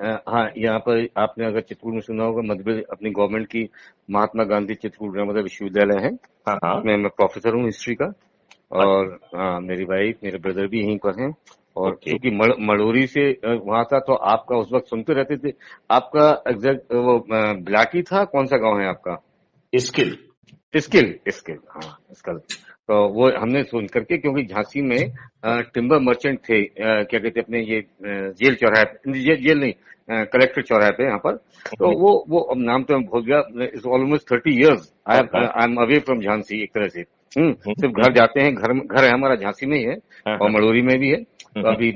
हाँ, यहाँ पर आपने अगर चित्रकूट में सुना होगा, मध्य प्रदेश अपनी गवर्नमेंट की महात्मा गांधी चित्रकूट नर्मदा विश्वविद्यालय है। हाँ हाँ। उसमें मैं प्रोफेसर हूँ हिस्ट्री का। और हाँ, मेरी वाइफ मेरे ब्रदर भी यहीं पर हैं। और ओके। चूंकि मड़ोरी से वहां था, तो आपका उस वक्त सुनते रहते थे। आपका एग्जैक्ट वो बिलाटी था, कौन सा गांव है आपका? स्किल। स्किल, स्किल, हाँ स्किल। तो वो हमने सुन करके, क्योंकि झांसी में टिम्बर मर्चेंट थे, क्या कहते अपने ये जेल चौराहे पे, जेल नहीं, कलेक्टर चौराहे पे यहाँ पर। तो वो अब नाम तो मैं भूल गया। It's almost 30 years I am away from Jhansi, एक तरह से। सिर्फ घर जाते हैं, घर है हमारा झांसी में ही है, और मड़ोरी में भी है। तो अभी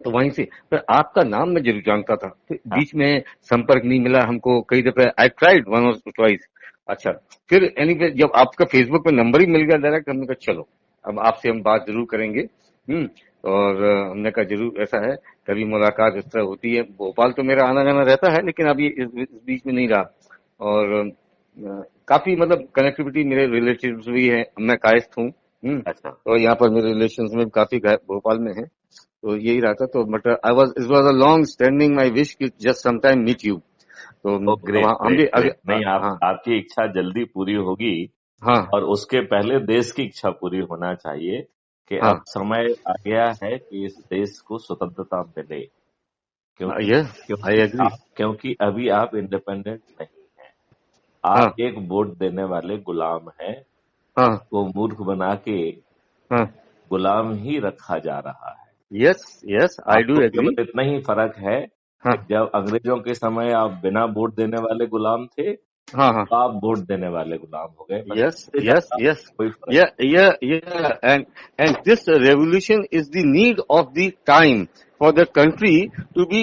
तो वहीं से पर आपका नाम मैं जरूर जानता था, फिर बीच में संपर्क नहीं मिला हमको कई दफे। आई ट्राइड वन और ट्वाइस। अच्छा, फिर एनीवे जब आपका फेसबुक पे नंबर ही मिल गया डायरेक्ट, हमने कहा चलो अब आपसे हम बात जरूर करेंगे। और हमने कहा जरूर ऐसा है, कभी मुलाकात इस तरह होती है। भोपाल तो मेरा आना जाना रहता है, लेकिन अभी इस बीच में नहीं रहा। और काफी मतलब कनेक्टिविटी मेरे रिलेटिव्स भी है, मैं कायस्थ हूँ। अच्छा। तो यहाँ पर मेरे रिलेशंस में काफी भोपाल में है। तो यही रहा था। तो but I was it was a long standing my wish कि just some time meet you. तो ग्रेट हम भी ग्रेट ग्रेट। नहीं, हाँ आपकी इच्छा जल्दी पूरी होगी। हाँ और उसके पहले देश की इच्छा पूरी होना चाहिए कि हाँ। अब समय आ गया है कि इस देश को स्वतंत्रता मिले। क्योंकि यस, आई एग्री। क्योंकि अभी आप इंडिपेंडेंट नहीं हैं। हाँ आप एक वोट देने वाले गुलाम हैं। हाँ आपको मूर्ख बना के हाँ। गुलाम ही रखा जा रहा है। यस यस, आई डू आपको एग्री। केवल इतना ही फर्क है हाँ कि जब अंग्रेजों के समय आप बिना वोट देने वाले गुलाम थे, हाँ हाँ। तो आप वोट देने वाले गुलाम हो गए। बस Yes, इससे yes, ज्यादा yes. कोई फर्क Yeah, yeah, yeah. And this revolution is the need of the time for the country to be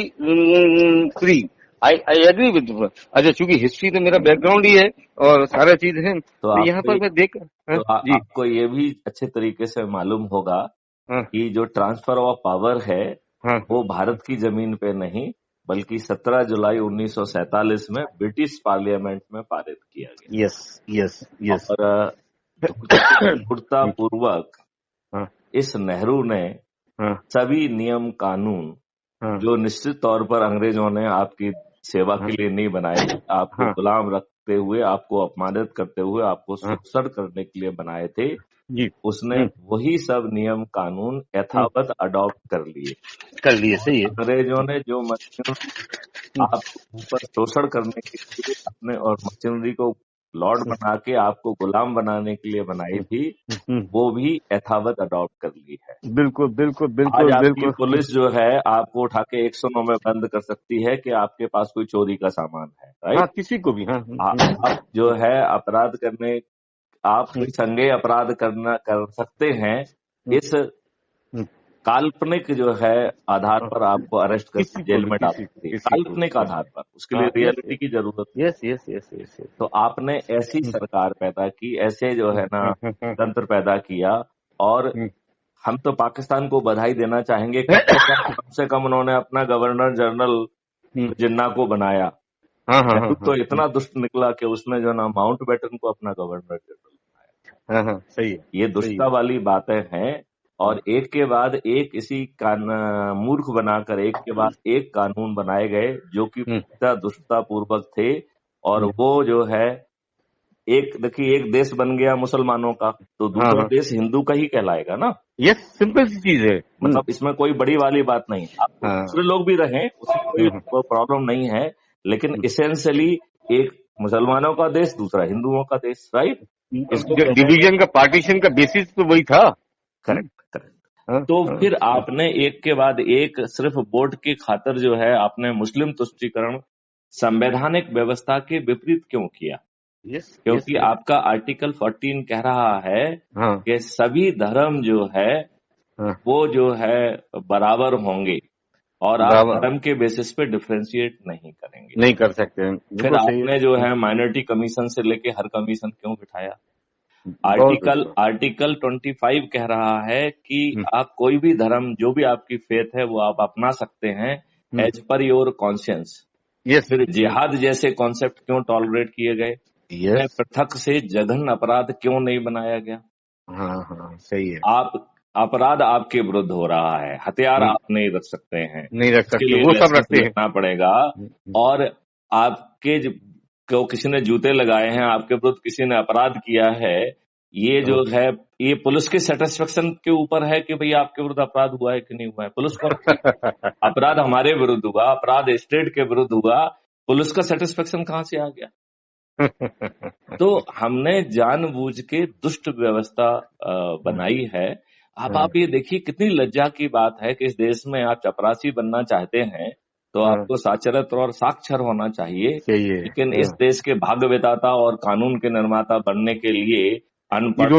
free. I agree with you. अच्छा, चूंकि हिस्ट्री तो मेरा बैकग्राउंड ही है और सारा चीज है, तो तो यहाँ पर मैं देख हाँ, जी आपको ये भी अच्छे तरीके से मालूम होगा हाँ कि जो ट्रांसफर ऑफ पावर है हाँ। वो भारत की जमीन पे नहीं, बल्कि 17 जुलाई 1947 में ब्रिटिश पार्लियामेंट में पारित किया गया। Yes yes yes. और धूर्ता पूर्वक हाँ इस नेहरू ने हाँ सभी नियम कानून, हाँ जो निश्चित तौर पर अंग्रेजों ने आपकी सेवा हाँ के लिए नहीं बनाए थे, आपको हाँ गुलाम रखते हुए, आपको अपमानित करते हुए, आपको हाँ। शोषण करने के लिए बनाए थे, जी। उसने वही सब नियम कानून हम्म, यथावत अडॉप्ट कर लिए। कर लिए, और सही है। अंग्रेजों ने जो मशीनरी हम्म, आपके ऊपर शोषण करने के लिए अपने और मशीनरी को लॉर्ड बना के आपको गुलाम बनाने के लिए बनाई थी, हम्म, वो भी यथावत अडॉप्ट कर ली है। बिल्कुल बिल्कुल आज बिल्कुल आपकी बिल्कुल। पुलिस जो है आपको उठा के 109 में बंद कर सकती है कि आपके पास कोई चोरी का सामान है, हाँ, राइट। किसी को भी, हाँ। आप जो है अपराध करने, आप हम्म, कोई संज्ञेय अपराध कर सकते हैं। हम्म, इस हम्म, काल्पनिक जो है आधार हाँ, पर आपको अरेस्ट करके किसी को जेल भी, में डाल सकती है, किसी को भी, काल्पनिक आधार पर। उसके लिए हाँ। यस रियलिटी की जरूरत नहीं। Yes yes yes yes yes. तो आपने ऐसी सरकार पैदा की, ऐसे जो है ना हाँ। तंत्र पैदा किया। और हम तो पाकिस्तान को बधाई देना चाहेंगे, कम से कम उन्होंने अपना गवर्नर जनरल जिन्ना को बनाया। हाँ हाँ हाँ नेहरू हाँ तो इतना दुष्ट निकला कि उसने जो ना माउंट बैटन को अपना गवर्नर जनरल बनाया। हाँ हाँ, सही है, ये सही दुष्टता है। वाली बातें हैं। और एक के बाद एक इसी मूर्ख बनाकर एक के बाद एक कानून बनाए गए जो कि हम्म, पूर्णतः दुष्टता पूर्वक थे। और हम्म, वो जो है, एक देखिए, एक देश बन गया मुसलमानों का, तो हाँ दूसरा हाँ। देश हिंदू का ही कहलाएगा ना। यस, सिंपल सी चीज है। मतलब इसमें कोई बड़ी वाली बात नहीं। आप हाँ। दूसरे लोग भी रहें, उसमें कोई प्रॉब्लम नहीं है। लेकिन इसेंशियली एक मुसलमानों का देश, दूसरा हिंदुओं का देश, राइट। इसको कहेंगे। डिवीजन का, पार्टीशन का बेसिस तो वही था। Correct correct. हाँ तो हाँ। फिर आपने एक के बाद एक सिर्फ वोट की खातिर जो है आपने मुस्लिम तुष्टीकरण संवैधानिक व्यवस्था के विपरीत क्यों किया? यस यस क्योंकि यस। आपका आर्टिकल 14 कह रहा है हाँ कि सभी धर्म जो है हाँ। वो जो है बराबर होंगे, और आप बराबर धर्म के बेसिस पे डिफरेंशिएट नहीं करेंगे। नहीं कर सकते हैं, फिर बिल्कुल सही आपने जो है। है माइनॉरिटी कमीशन से लेके हर कमीशन क्यों बिठाया? बहुत आर्टिकल अच्छा। आर्टिकल 25 कह रहा है कि हम्म, आप कोई भी धर्म, जो भी आपकी फेथ है, वो आप अपना सकते हैं as per your conscience. Yes फिर जिहाद जैसे कॉन्सेप्ट क्यों टॉलरेट किए गए? उन्हें यस। पृथक से जघन्य अपराध क्यों नहीं बनाया गया? हाँ हाँ, सही है। आप अपराध आपके विरुद्ध हो रहा है, हथियार आप नहीं रख सकते हैं, नहीं रख इसके सकते, लिए वो सब लाइसेंस रखते हैं। लेना पड़ेगा। और आपके को किसी ने जूते लगाए हैं, आपके विरुद्ध किसी ने अपराध किया है, ये जो है ये पुलिस के सेटिस्फेक्शन के ऊपर है कि भाई आपके विरुद्ध अपराध हुआ है कि नहीं हुआ है। पुलिस को अपराध हमारे विरुद्ध हुआ, अपराध स्टेट के विरुद्ध हुआ, पुलिस का सेटिस्फेक्शन कहां से आ गया? तो हमने जानबूझ के दुष्ट व्यवस्था बनाई है। अब आप ये देखिए कितनी लज्जा की बात है कि इस देश में आप चपरासी बनना चाहते हैं तो आपको साक्षरता और साक्षर होना चाहिए, लेकिन इस देश के भाग्य विधाता और कानून के निर्माता बनने के लिए अनपढ़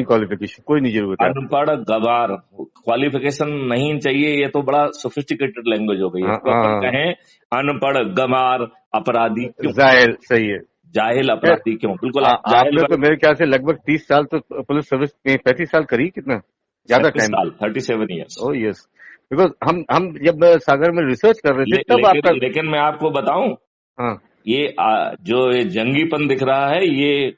क्वालिफिकेशन कोई नहीं जरूरत है। अनपढ़ गवार क्वालिफिकेशन नहीं चाहिए। ये तो बड़ा सोफिस्टिकेटेड लैंग्वेज हो गई है। तो अपन कहें अनपढ़ गवार अपराधी क्यों? जाहिल, सही है, जाहिल अपराधी क्यों? बिल्कुल आपने तो मेरे ख्याल से लगभग 30 साल तो पुलिस सर्विस में, 35 साल करी, कितना ज्यादा time? 37 years. Oh yes, because हम जब सागर में रिसर्च कर रहे थे तब आपका, लेकिन मैं आपको बताऊं, हाँ, ये जो ये जंगीपन दिख रहा है ये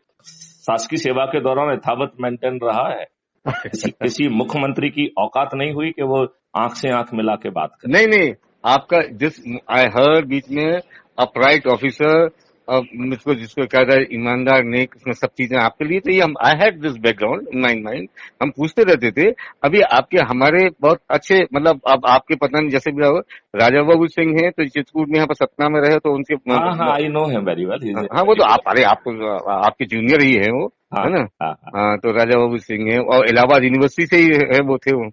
शासकीय सेवा के दौरान यथावत मेंटेन रहा है। किसी मुख्यमंत्री की औकात नहीं हुई कि वो आंख से आंख मिला के बात करे। नहीं, आपका जिस आई हर्ड बीच में अपराइट ऑफिसर, जिसको कहा जाए ईमानदार, नेक, इसमें सब चीजें आपके लिए, तो ये हम I had this background in my mind, हम पूछते रहते थे। अभी आपके हमारे बहुत अच्छे, मतलब अब आपके पता नहीं जैसे भी हो, राजा बाबू सिंह हैं तो चित्रकूट में यहाँ पर सतना में रहे तो उनके, हाँ, I know him very well. हाँ, वो तो आपके जूनियर ही है वो, है ना? हाँ, तो राजा बाबू सिंह है और इलाहाबाद यूनिवर्सिटी से ही है, वो थे वो।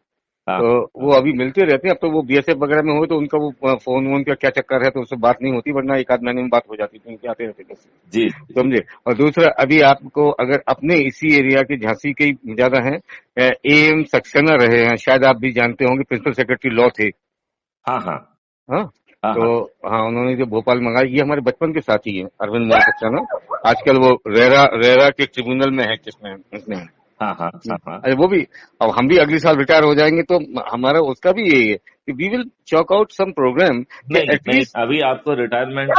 तो वो अभी मिलते रहते हैं। अब तो वो बीएसएफ वगैरह में हो तो उनका वो फोन वोन का क्या चक्कर है तो उससे बात नहीं होती, वरना एक आध महीने में बात हो जाती थी, उनके आते रहते जी, समझे। और दूसरा, अभी आपको अगर अपने इसी एरिया के झांसी के ही ज्यादा है, एएम सक्सेना रहे हैं, शायद आप भी जानते होंगे, प्रिंसिपल सेक्रेटरी लॉ थे। हाँ, तो हाँ, उन्होंने जो भोपाल मंगाई, ये हमारे बचपन के साथी है अरविंद मोहन सक्सेना। आजकल वो रेरा के ट्रिब्यूनल में है, किसमें अरे वो भी, अब हम भी अगले साल रिटायर हो जाएंगे तो हमारा उसका भी यही है कि we will chalk out some program. नहीं, अभी आपको रिटायरमेंट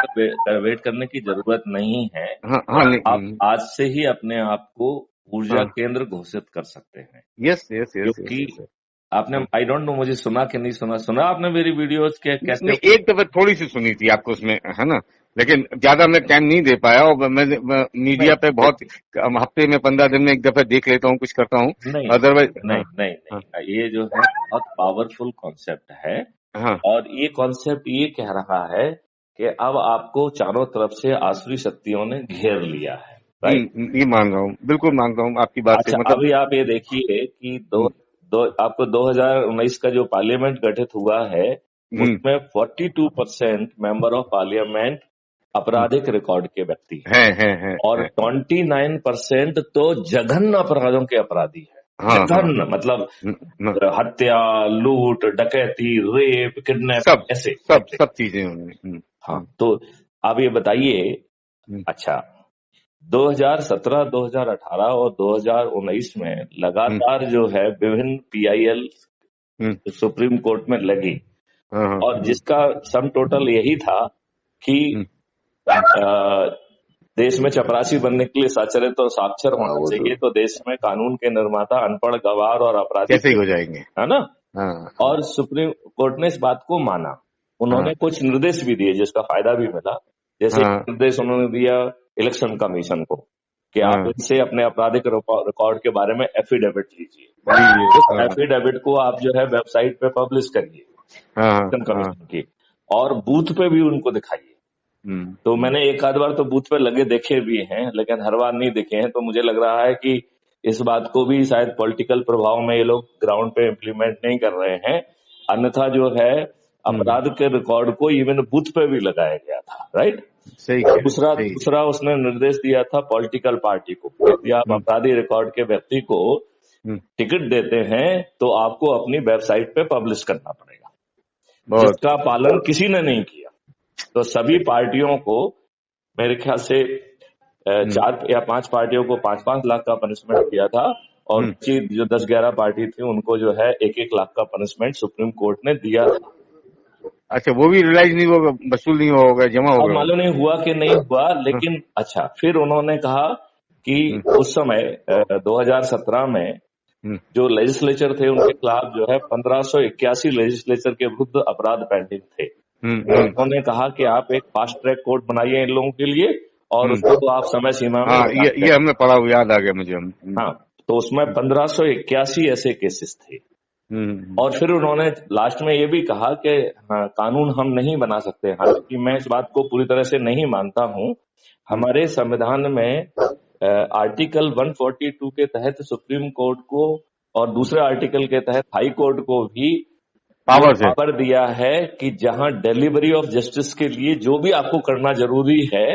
वेट करने की जरूरत नहीं है। आप आज से ही अपने आप को ऊर्जा केंद्र घोषित कर सकते हैं। यस, क्योंकि आपने, आई डोंट नो, मुझे सुना कि नहीं सुना आपने मेरी वीडियोस के कैसे? एक दफा थोड़ी सी सुनी थी आपको उसमें, है ना, लेकिन ज्यादा मैं टाइम नहीं दे पाया। और मैं मीडिया पे बहुत, हफ्ते में 15 दिन में एक दफा देख लेता हूँ, कुछ करता हूँ, अदरवाइज नहीं, ये जो है बहुत पावरफुल कॉन्सेप्ट है। और ये कॉन्सेप्ट ये कह रहा है कि अब आपको चारों तरफ से आसुरी शक्तियों ने घेर लिया है। ये मान रहा हूँ, बिल्कुल मान रहा हूँ आपकी बात से। मतलब अभी आप ये देखिए कि आपको 2019 का जो पार्लियामेंट गठित हुआ है उसमें 42% मेंबर ऑफ पार्लियामेंट आपराधिक रिकॉर्ड के व्यक्ति हैं। और 29% तो जघन्य अपराधों के अपराधी है। जघन्य मतलब हत्या, लूट, डकैती, रेप, किडनैप, ऐसे सब चीजें। हाँ, तो आप ये बताइए, अच्छा 2017, 2018 और 2019 में लगातार जो है विभिन्न PIL सुप्रीम कोर्ट में लगी, और जिसका सम टोटल यही था कि देश में चपरासी बनने के लिए साक्षरता और साक्षर होना चाहिए, तो देश में कानून के निर्माता अनपढ़, गवार और अपराधी कैसे हो जाएंगे, है ना? और सुप्रीम कोर्ट ने इस बात को माना। उन्होंने कुछ निर्देश भी दिए जिसका फायदा भी मिला। जैसे निर्देश उन्होंने दिया इलेक्शन कमीशन को कि आप इनसे अपने आपराधिक रिकॉर्ड के बारे में एफिडेविट लीजिए। उस एफिडेविट को आप जो है वेबसाइट पे पब्लिश करिए इलेक्शन कमीशन की, और बूथ पे भी उनको दिखाइए। तो मैंने एक आध बार तो बूथ पे लगे देखे भी हैं, लेकिन हर बार नहीं देखे हैं। तो मुझे लग रहा है कि इस बात को भी शायद पॉलिटिकल प्रभाव में ये लोग ग्राउंड पे इम्प्लीमेंट नहीं कर रहे हैं। अन्यथा जो है अपराध के रिकॉर्ड को इवन बूथ पे भी लगाया गया था, राइट? दूसरा उसने निर्देश दिया था पॉलिटिकल पार्टी को, यदि आप अपराधी रिकॉर्ड के व्यक्ति को टिकट देते हैं तो आपको अपनी वेबसाइट पे पब्लिश करना पड़ेगा, जिसका पालन किसी ने नहीं किया। तो सभी पार्टियों को, मेरे ख्याल से 4 या 5 पार्टियों को 5-5 लाख का पनिशमेंट दिया था, और जो 10-11 पार्टी थी उनको जो है 1-1 लाख का पनिशमेंट सुप्रीम कोर्ट ने दिया था। अच्छा, वो भी रियलाइज नहीं होगा, वसूल नहीं होगा, जमा होगा, मालूम नहीं हुआ कि नहीं हुआ। लेकिन अच्छा, फिर उन्होंने कहा कि उस समय 2017 में जो लेजिस्लेचर थे उनके खिलाफ जो है 1581 लेजिस्लेचर के विरुद्ध अपराध पेंडिंग थे। उन्होंने कहा कि आप एक फास्ट ट्रैक कोर्ट बनाइए इन लोगों के लिए और उसको तो आप समय सीमा में ये हमने पढ़ा हुआ, याद आ गया मुझे। हाँ, तो उसमें 1581 ऐसे केसेस थे। और फिर उन्होंने लास्ट में ये भी कहा कि हाँ, कानून हम नहीं बना सकते। हालांकि मैं इस बात को पूरी तरह से नहीं मानता हूँ। हमारे संविधान में आर्टिकल 142 के तहत सुप्रीम कोर्ट को और दूसरे आर्टिकल के तहत हाई कोर्ट को भी पावर दिया है कि जहां डिलीवरी ऑफ जस्टिस के लिए जो भी आपको करना जरूरी है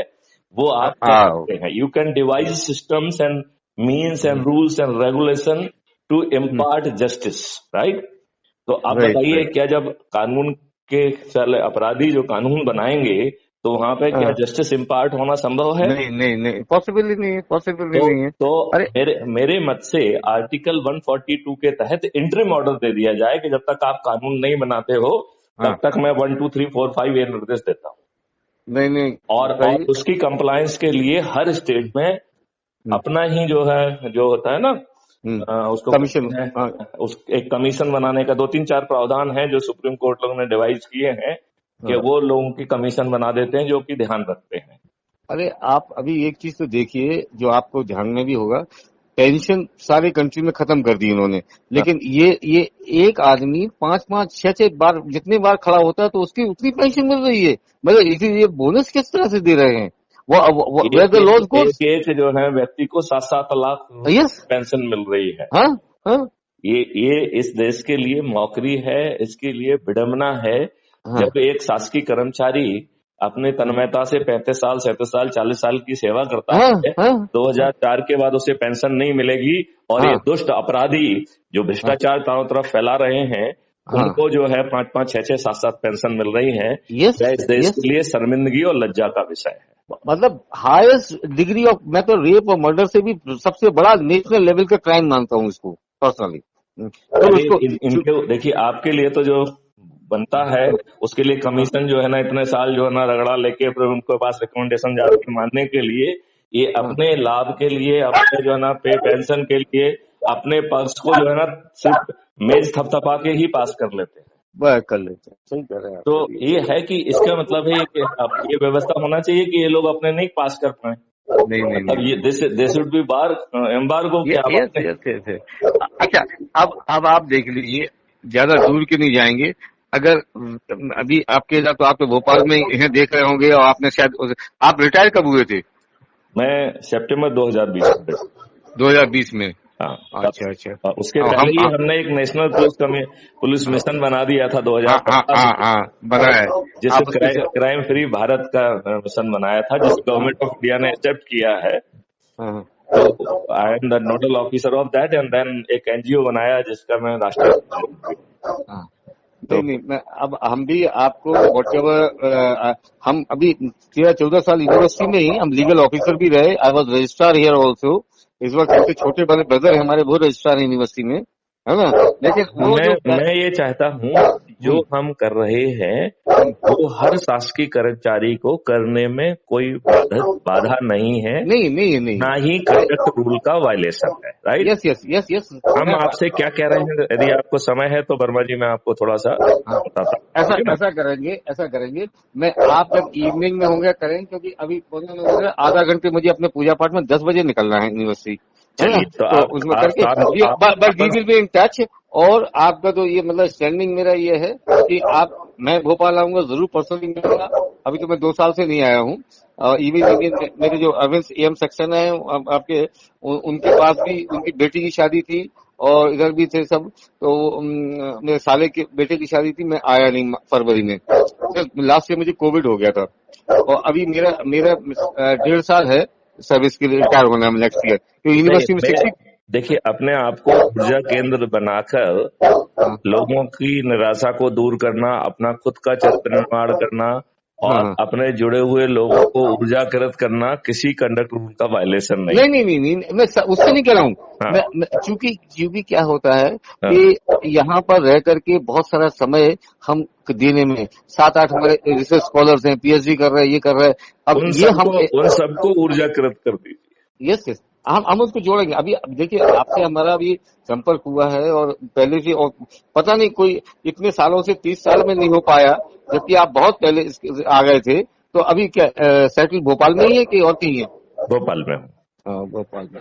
वो आप कर सकते हैं। You can devise systems and means and rules and regulation to impart justice, right. तो आप बताइए, क्या जब कानून के अपराधी जो कानून बनाएंगे तो वहां पे क्या जस्टिस इम्पार्ट होना संभव है? नहीं, पॉसिबल नहीं है। तो मेरे मत से आर्टिकल 142 के तहत इंटरिम ऑर्डर दे दिया जाए कि जब तक आप कानून नहीं बनाते हो तब तक मैं 1 2 3 4 5 ये निर्देश देता हूँ। नहीं और उसकी कंप्लायंस के लिए हर स्टेट में अपना ही जो होता है ना, उसको कमीशन, एक कमीशन बनाने का 2-3-4 प्रावधान है जो सुप्रीम कोर्ट लोगों ने डिवाइस किए हैं कि वो लोगों की कमीशन बना देते हैं जो कि ध्यान रखते हैं। अरे आप अभी एक चीज तो देखिए जो आपको ध्यान में भी होगा, पेंशन सारे कंट्री में खत्म कर दी उन्होंने, लेकिन ये एक आदमी 5-5 6-6 बार जितने बार खड़ा होता है तो उसकी उतनी पेंशन मिल रही है। मतलब इसीलिए बोनस किस तरह से दे रहे हैं वो एक जो है व्यक्ति को 7-7 लाख पेंशन मिल रही है। हाँ? ये इस देश के लिए मौकरी है, इसके लिए विडम्बना है। जब एक शासकीय कर्मचारी अपने तन्मयता से 35 साल 37 साल 40 साल की सेवा करता है, 2004 के बाद उसे पेंशन नहीं मिलेगी और ये दुष्ट अपराधी जो भ्रष्टाचार चारों तरफ फैला रहे हैं उनको जो है 5-5 6-6 7-7 पेंशन मिल रही है। इस देश के लिए शर्मिंदगी और लज्जा का विषय है। मतलब हाईएस्ट डिग्री ऑफ, मैं तो रेप और मर्डर से भी सबसे बड़ा नेशनल लेवल का क्राइम मानता हूँ इसको पर्सनली। तो देखिए, आपके लिए तो जो बनता है उसके लिए कमीशन जो है ना इतने साल जो है ना रगड़ा लेके फिर उनके पास रिकमेंडेशन जाती है मानने के लिए, ये अपने लाभ के लिए, अपने जो है ना पे पेंशन के लिए अपने पक्ष को जो है ना सिर्फ मेज थपथपा के ही पास कर लेते हैं। कर लेते हैं, सही कह रहे हैं। तो ये है कि इसका मतलब है कि अब ये व्यवस्था होना चाहिए कि ये लोग अपने नहीं पास कर पाए। नहीं अब ये this should be bar embargo क्या? अच्छा, अब आप देख लीजिए, ज्यादा दूर के नहीं जाएंगे। अगर अभी आपके तो आप तो भोपाल में इन्हें देख रहे होंगे और आपने शायद, आप रिटायर कब हुए थे? मैं सितंबर 2020 में। हाँ, अच्छा। उसके पहले ही हमने एक नेशनल पुलिस मिशन बना दिया था 2015 बनाया, जिसे क्राइम फ्री भारत का मिशन बनाया था, जिसे गवर्नमेंट ऑफ इंडिया ने एक्सेप्ट किया है। तो I am the nodal officer of that and then एक एनजीओ बनाया जिसका मैं राष्ट्रीय नहीं, अब हम भी आपको हम अभी 13-14 साल यूनिवर्सिटी में ही हम लीगल ऑफिसर भी रहे। I was registrar here also. इस वक्त सबसे छोटे बड़े ब्रदर है हमारे, वो रजिस्ट्रार यूनिवर्सिटी में, है ना। लेकिन मैं ये चाहता हूँ जो हम कर रहे हैं वो हर शासकीय कर्मचारी को करने में कोई बाधा नहीं है। नहीं ना ही कंडक्ट रूल का वायलेशन है, राइट। यस। हम आपसे क्या कह रहे हैं, यदि आपको समय है तो वर्मा जी मैं आपको थोड़ा सा बताता हूँ। ऐसा करेंगे मैं आप जब इवनिंग में होंगे करेंगे, क्योंकि अभी आधा घंटे मुझे अपने पूजा पाठ में 10 बजे निकलना है यूनिवर्सिटी। चलिए तो उसमें करके टच। और आपका तो ये मतलब स्टैंडिंग मेरा ये है कि मैं भोपाल आऊंगा जरूर, पर्सनली मिलूंगा। अभी तो मैं 2 साल से नहीं आया हूँ। मेरे जो अरविंद एम सेक्शन है आपके, उनके पास भी उनकी बेटी की शादी थी और इधर भी थे सब। तो मेरे साले के बेटे की शादी थी, मैं आया नहीं फरवरी में। लास्ट ईयर मुझे कोविड हो गया था और अभी मेरा 1.5 साल है सर्विस के लिए, रिटायर होना है नेक्स्ट ईयर। तो यूनिवर्सिटी में 60। देखिए, अपने आप को ऊर्जा केंद्र बनाकर लोगों की निराशा को दूर करना, अपना खुद का चरित्र निर्माण करना और अपने जुड़े हुए लोगों को ऊर्जाकृत करना किसी कंडक्ट रूल का वायलेशन नहीं, मैं उससे नहीं कह रहा हूँ। चूंकि क्या होता है कि यहाँ पर रह करके बहुत सारा समय हम देने में 7-8 हमारे रिसर्च स्कॉलर्स हैं, पीएचडी कर रहे हैं, ये कर रहे हैं। अब ये हम उन सबको ऊर्जाकृत कर दीजिए। यस हम उसको जोड़ेंगे। अभी देखिए, आपसे हमारा अभी संपर्क हुआ है और पहले से, और पता नहीं कोई इतने सालों से 30 साल में नहीं हो पाया, जबकि आप बहुत पहले आ गए थे। तो अभी क्या सेटल भोपाल में ही है कि और कहीं है? भोपाल में। हाँ, भोपाल में।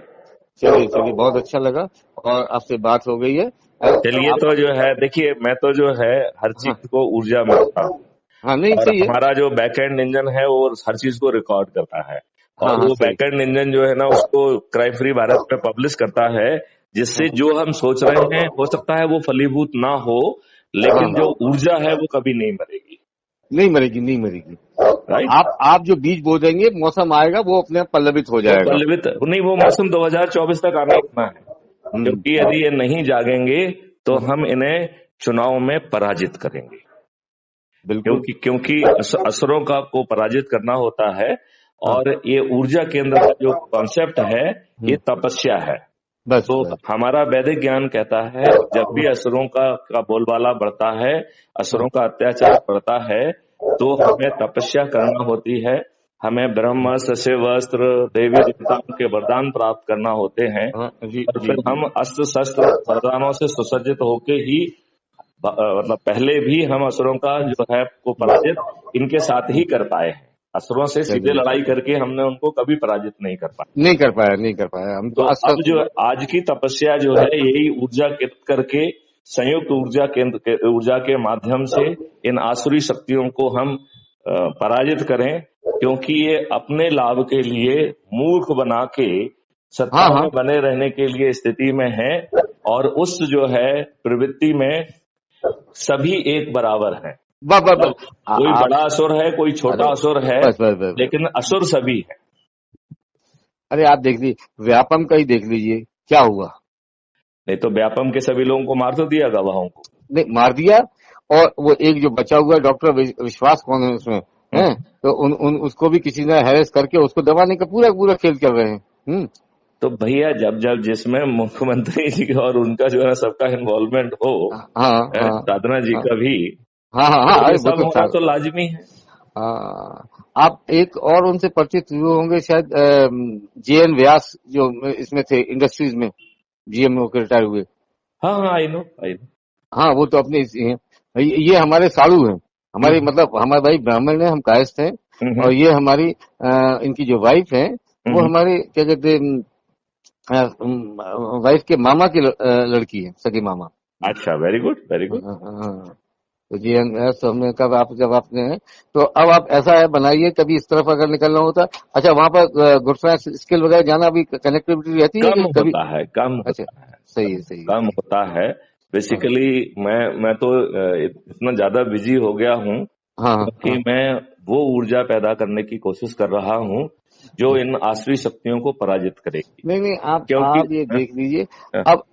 चलिए चलिए, बहुत अच्छा लगा और आपसे बात हो गई है। चलिए, आप, तो जो है देखिए, मैं तो जो है हर हाँ चीज को ऊर्जा मानता हूँ। हाँ, नहीं और सही है। हमारा जो बैकएंड इंजन है वो हर चीज को रिकॉर्ड करता है। हाँ और हाँ, वो सही। बैकएंड इंजन जो है ना, उसको क्राइम फ्री भारत में पब्लिश करता है, जिससे हाँ जो हम सोच रहे हैं हो सकता है वो फलीभूत ना हो, हाँ, लेकिन जो ऊर्जा है वो कभी नहीं मरेगी। नहीं मरेगी, नहीं मरेगी। राइट। आप जो बीज बो देंगे, मौसम आएगा, वो अपने आप पल्लवित हो वो जाएगा। पल्लवित नहीं, वो मौसम 2024 तक आना इतना है। क्योंकि हाँ, यदि ये नहीं जागेंगे तो हाँ, हम इन्हें चुनाव में पराजित करेंगे। बिल्कुल। क्योंकि असुरों का को पराजित करना होता है। हाँ, और ये ऊर्जा केंद्र का जो कॉन्सेप्ट है, ये हम्म, तपस्या है। बस तो बस। हमारा वैदिक ज्ञान कहता है, जब भी असुरों का बोलबाला बढ़ता है, हाँ असुरों का अत्याचार बढ़ता है, तो हमें तपस्या करना होती है। हमें ब्रह्म सस्य वस्त्र देवी देवताओं के वरदान प्राप्त करना होते हैं। हाँ, जी और जी फिर जी। हम अस्त्र शस्त्र वरदानों से सुसज्जित होके ही मतलब पहले भी हम असुरों का जो है को पराजित इनके साथ ही कर पाए हैं। असुरों से सीधे चलिए, लड़ाई करके हमने उनको कभी पराजित नहीं कर पाए। नहीं कर पाया, नहीं कर पाया हम तो तो आज अब तक। जो आज की तपस्या जो है, यही ऊर्जा केंद्र करके संयुक्त ऊर्जा केंद्र ऊर्जा के माध्यम से इन आसुरी शक्तियों को हम पराजित करें। क्योंकि ये अपने लाभ के लिए मूर्ख बना के हाँ सत्ता हाँ, में बने रहने के लिए स्थिति में है। और उस जो है प्रवृत्ति में सभी एक बराबर हैं। बस बस मतलब बस। कोई आप, बड़ा असुर है, कोई अरे छोटा असुर है, बस बस बस बस। लेकिन असुर सभी है। अरे आप देख लीजिए, व्यापम का ही देख लीजिए, क्या हुआ। नहीं तो व्यापम के सभी लोगों को मार तो दिया गवाहों को। नहीं, मार दिया। और वो एक जो बचा हुआ डॉक्टर विश्वास, कौन है उसमें, है? हम्म। तो उसको भी किसी ने हैरेस करके उसको दबाने का पूरा पूरा खेल कर रहे हैं। तो भैया, जब जब जिसमें मुख्यमंत्री जी और उनका जो है सबका इन्वॉल्वमेंट हो, हाँ हाँ साधना जी हाँ का भी, हाँ हाँ हाँ, तो ये अरे वो सब तो होना तो लाजमी है। हाँ। आप एक और उनसे परिचित हुए होंगे शायद, JN व्यास, जो इसमें थे इंडस्ट्रीज में, GM होकर रिटायर हुए। हाँ हाँ, आई नो आई नो। हाँ, वो तो अपने इसी हैं। ये हमारे साड़ू हैं, हमारे हम्म मतलब हमारे भाई ब्राह्मण है, हम कायस्थ हैं। हम्म और ये हमारी इनकी जो वाइफ है, वो हम्म। हमारे क्या कहते हैं, वाइफ के मामा की लड़की है, सगी मामा। अच्छा, वेरी गुड वेरी हाँ गुड। हाँ, हाँ। तो तो हमने कब आप जब आपने है, तो अब आप ऐसा है बनाइए, कभी इस तरफ अगर निकलना होता। अच्छा, वहां पर गुरुसाहिब स्किल वगैरह जाना अभी कनेक्टिविटी रहती है कम कि कभी? होता है, कम अच्छा, होता है, सही कम है, सही है, कम सही है। होता है। हाँ बेसिकली मैं तो इतना ज्यादा बिजी हो गया हूँ, हाँ क्योंकि हाँ, मैं वो ऊर्जा पैदा करने की कोशिश कर रहा हूँ जो इन आसुरी शक्तियों को पराजित करेगी। नहीं नहीं, क्योंकि आप ये देख लीजिए। अ, अब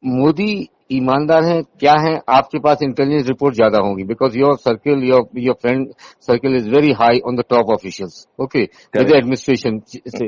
मोदी ईमानदार हैं क्या हैं, आपके पास इंटेलिजेंस रिपोर्ट ज्यादा होंगी, because your circle, your friend circle is very high on the top officials, okay, with correct. Administration से।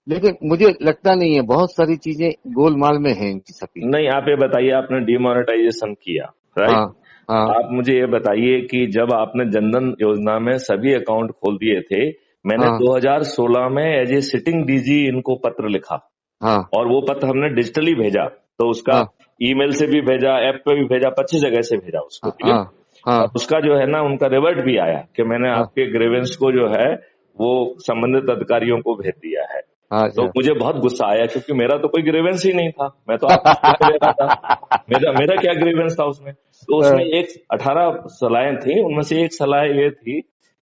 लेकिन मुझे लगता नहीं है, बहुत सारी चीजें गोलमाल में हैं इनकी सबकी। नहीं, आप ये बताइए, आपने डिमोनेटाइजेशन किया, राइट? हाँ हाँ आप मुझे ये बताइए कि जब आपने जनधन योजना में सभी अकाउंट खोल दिए थे, मैंने हाँ 2016 में एज ए सिटिंग डीजी इनको पत्र लिखा। हाँ और वो पत्र हमने डिजिटली भेजा, तो उसका हाँ ईमेल से भी भेजा, ऐप पे भी भेजा, 25 जगह से भेजा उसको, हाँ ठीक है। हाँ हाँ और उसका जो है ना, उनका रिवर्ट भी आया कि मैंने हाँ आपके ग्रेवेंस को जो है वो संबंधित अधिकारियों को भेज दिया है। हाँ, तो अच्छा। मुझे बहुत गुस्सा आया, क्योंकि मेरा तो कोई ग्रेवेंस ही नहीं था, मैं तो आपको सलाह दे रहा था। मेरा मेरा क्या ग्रेवेंस था उसमें? तो उसमें एक 18 सलाहें थी, उनमें से एक सलाह ये थी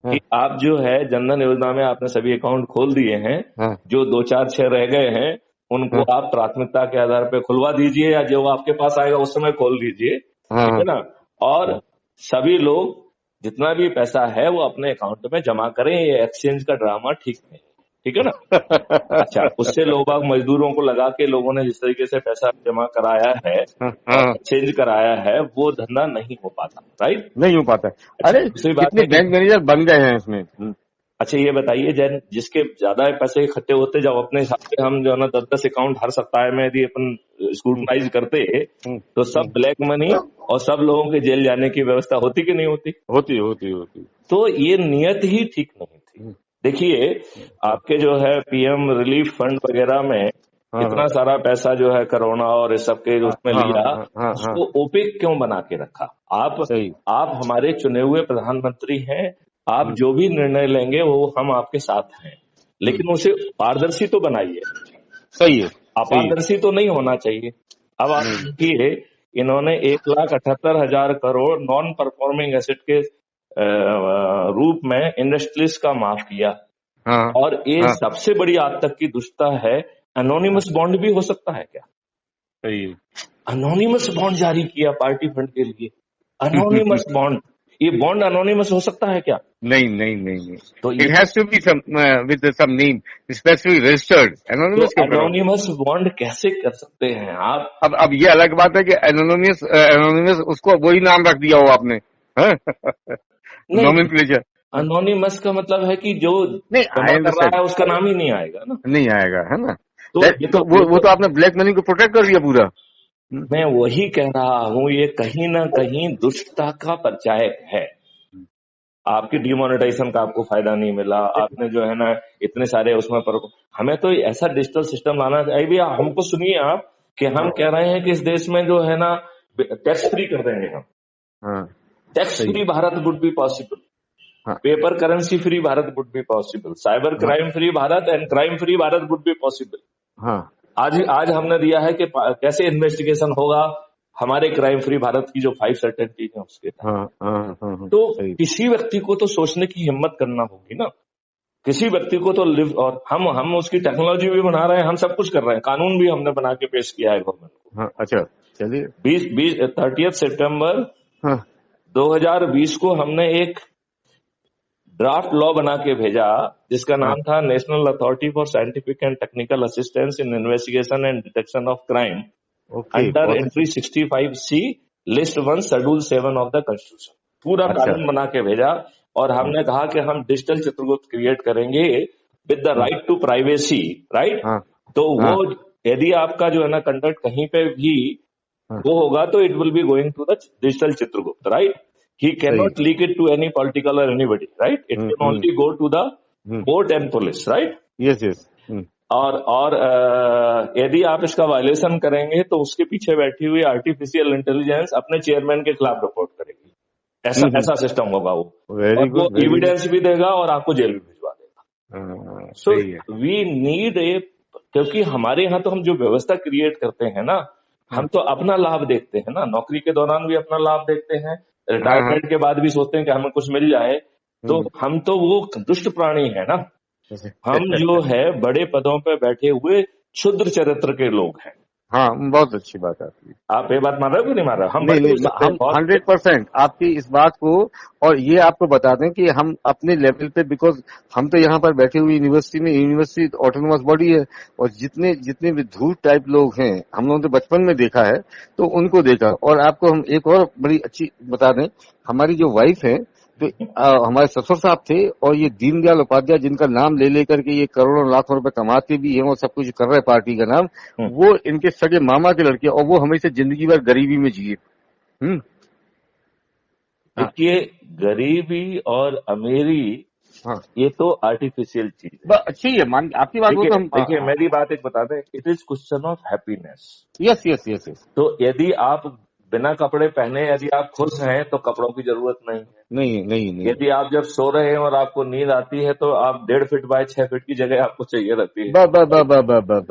कि आप जो है जनधन योजना में आपने सभी अकाउंट खोल दिए हैं, हाँ जो 2 4 6 रह गए हैं उनको हाँ आप प्राथमिकता के आधार पर खुलवा दीजिए, या जो आपके पास आएगा उस समय खोल दीजिए, हाँ ठीक है ना। और हाँ सभी लोग जितना भी पैसा है वो अपने अकाउंट में जमा करें, ये एक्सचेंज का ड्रामा ठीक नहीं, ठीक है ना। अच्छा, उससे लोग बाग मजदूरों को लगा के लोगों ने जिस तरीके से पैसा जमा कराया है हाँ और हाँ, एक्सचेंज कराया है, वो धंधा नहीं हो पाता, राइट। नहीं हो पाता है। अच्छा, अरे दूसरी बात कितने है कि बैंक मैनेजर बन गए हैं इसमें। अच्छा ये बताइए, जैन जिसके ज्यादा पैसे इकट्ठे होते, जब अपने हिसाब से हम जो है ना 10 10 अकाउंट हर सप्ताह में यदि अपन हम्म, स्क्रूटनाइज करते, हम्म, तो सब हम्म। ब्लैक मनी और सब लोगों के जेल जाने की व्यवस्था होती कि नहीं होती? होती होती होती। तो ये नियत ही ठीक नहीं थी। देखिए, आपके जो है पीएम रिलीफ फंड वगैरह में इतना सारा पैसा जो है कोरोना और इस सब के उसमें लिया, उसको ओपेक क्यों बना के रखा? आप हमारे चुने हुए प्रधानमंत्री हैं, आप जो भी निर्णय लेंगे वो हम आपके साथ हैं, लेकिन उसे पारदर्शी तो बनाइए। सही है, अपारदर्शी तो नहीं होना चाहिए। अब आप देखिए, इन्होंने 1,78,000 करोड़ नॉन परफॉर्मिंग एसेट के रूप में इंडस्ट्रीज का माफ किया। और ये सबसे बड़ी आज तक की दुष्टता है, एनोनिमस बॉन्ड भी हो सकता है क्या? सही है, एनोनिमस बॉन्ड जारी किया पार्टी फंड के लिए। एनोनिमस बॉन्ड, ये बॉन्ड एनोनिमस हो सकता है क्या? नहीं नहीं नहीं, तो it has to be some with some name specific registered. Anonymous bond कैसे कर सकते हैं आप? अब ये अलग बात है कि एनोनिमस उसको वही नाम रख दिया हो आपने, नॉमेनक्लेचर। एनोनिमस का मतलब है कि जो नहीं कर रहा है उसका नाम ही नहीं आएगा ना, नहीं आएगा, है ना। तो वो तो आपने ब्लैक मनी को प्रोटेक्ट कर दिया पूरा। मैं वही कह रहा हूँ, ये कहीं ना कहीं दुष्टता का परिचय है। आपकी डिमोनेटाइजेशन का आपको फायदा नहीं मिला, आपने जो है ना इतने सारे उसमें पर, हमें तो ऐसा डिजिटल सिस्टम लाना चाहिए। भैया हमको सुनिए आप, कि हम कह रहे हैं कि इस देश में जो है ना टैक्स फ्री कर देंगे हम। Tax free Bharat would be possible, paper currency free Bharat would be possible, cyber crime free Bharat and crime free Bharat would be possible. आज हमने दिया है कि कैसे इन्वेस्टिगेशन होगा हमारे क्राइम फ्री भारत की जो 5 सर्टेनिटीज है उसके तहत। तो किसी व्यक्ति को तो सोचने की हिम्मत करना होगी ना, किसी व्यक्ति को तो लिव, और हम उसकी टेक्नोलॉजी भी बना रहे हैं, हम सब कुछ कर रहे हैं, कानून भी हमने बना के पेश किया है गवर्नमेंट को। अच्छा चलिए, 30 सितंबर 2020 को हमने एक ड्राफ्ट लॉ बना के भेजा, जिसका नाम था national authority for scientific and technical assistance in investigation and detection of crime under entry 65C list 1 schedule 7 of the constitution. पूरा कानून बना के भेजा, और हमने कहा कि हम डिजिटल चित्रगुप्त क्रिएट करेंगे with the right to privacy, right. तो वो यदि आपका जो है ना कंडक्ट कहीं पे भी वो होगा तो it will be going to the digital Chitragupta, right. He cannot leak it to any political or anybody, right? It can only go to the court and police, right? Yes, yes. और यदि आप इसका वायलेशन करेंगे तो उसके पीछे बैठी हुई आर्टिफिशियल इंटेलिजेंस अपने चेयरमैन के खिलाफ रिपोर्ट करेगी। ऐसा सिस्टम होगा वो, और वो एविडेंस भी देगा और आपको जेल भी भिजवा देगा। सो वी नीड ए, क्योंकि हमारे यहाँ तो हम जो व्यवस्था क्रिएट करते हैं ना, हम तो अपना लाभ देखते हैं ना, नौकरी के दौरान भी अपना लाभ देखते हैं, रिटायरमेंट के बाद भी सोचते हैं कि हमें कुछ मिल जाए। तो हम तो वो दुष्ट प्राणी है ना, हम जो है बड़े पदों पे बैठे हुए क्षुद्र चरित्र के लोग हैं। हाँ, बहुत अच्छी बात है आपकी। आप ये बात मान रहे हो कि नहीं मान रहे? हम 100% आपकी इस बात को, और ये आपको बता दें कि हम अपने लेवल पे, बिकॉज हम तो यहाँ पर बैठे हुए यूनिवर्सिटी ऑटोनोमस बॉडी है, और जितने भी धूर्त टाइप लोग हैं हम लोगों ने बचपन में देखा है, तो उनको देखा। और आपको हम एक और बड़ी अच्छी बता दें, हमारी जो वाइफ है, तो हमारे ससुर साहब थे, और ये दीनदयाल उपाध्याय जिनका नाम ले लेकर के ये करोड़ों लाखों रुपए कमाते भी हैं और सब कुछ कर रहे पार्टी का नाम, वो इनके सगे मामा के लड़के, और वो हमेशा जिंदगी भर गरीबी में जिए। देखिए, गरीबी और अमीरी, ये तो आर्टिफिशियल चीज है। अच्छी है, मान आपकी बात। देखिए मेरी बात एक बता दें, it is question of happiness. Yes yes yes yes. तो यदि आप बिना कपड़े पहने यदि आप खुश हैं तो कपड़ों की जरूरत नहीं है। नहीं। यदि आप जब सो रहे हैं और आपको नींद आती है तो आप 1.5 फीट बाय 6 फीट की जगह आपको चाहिए रहती है।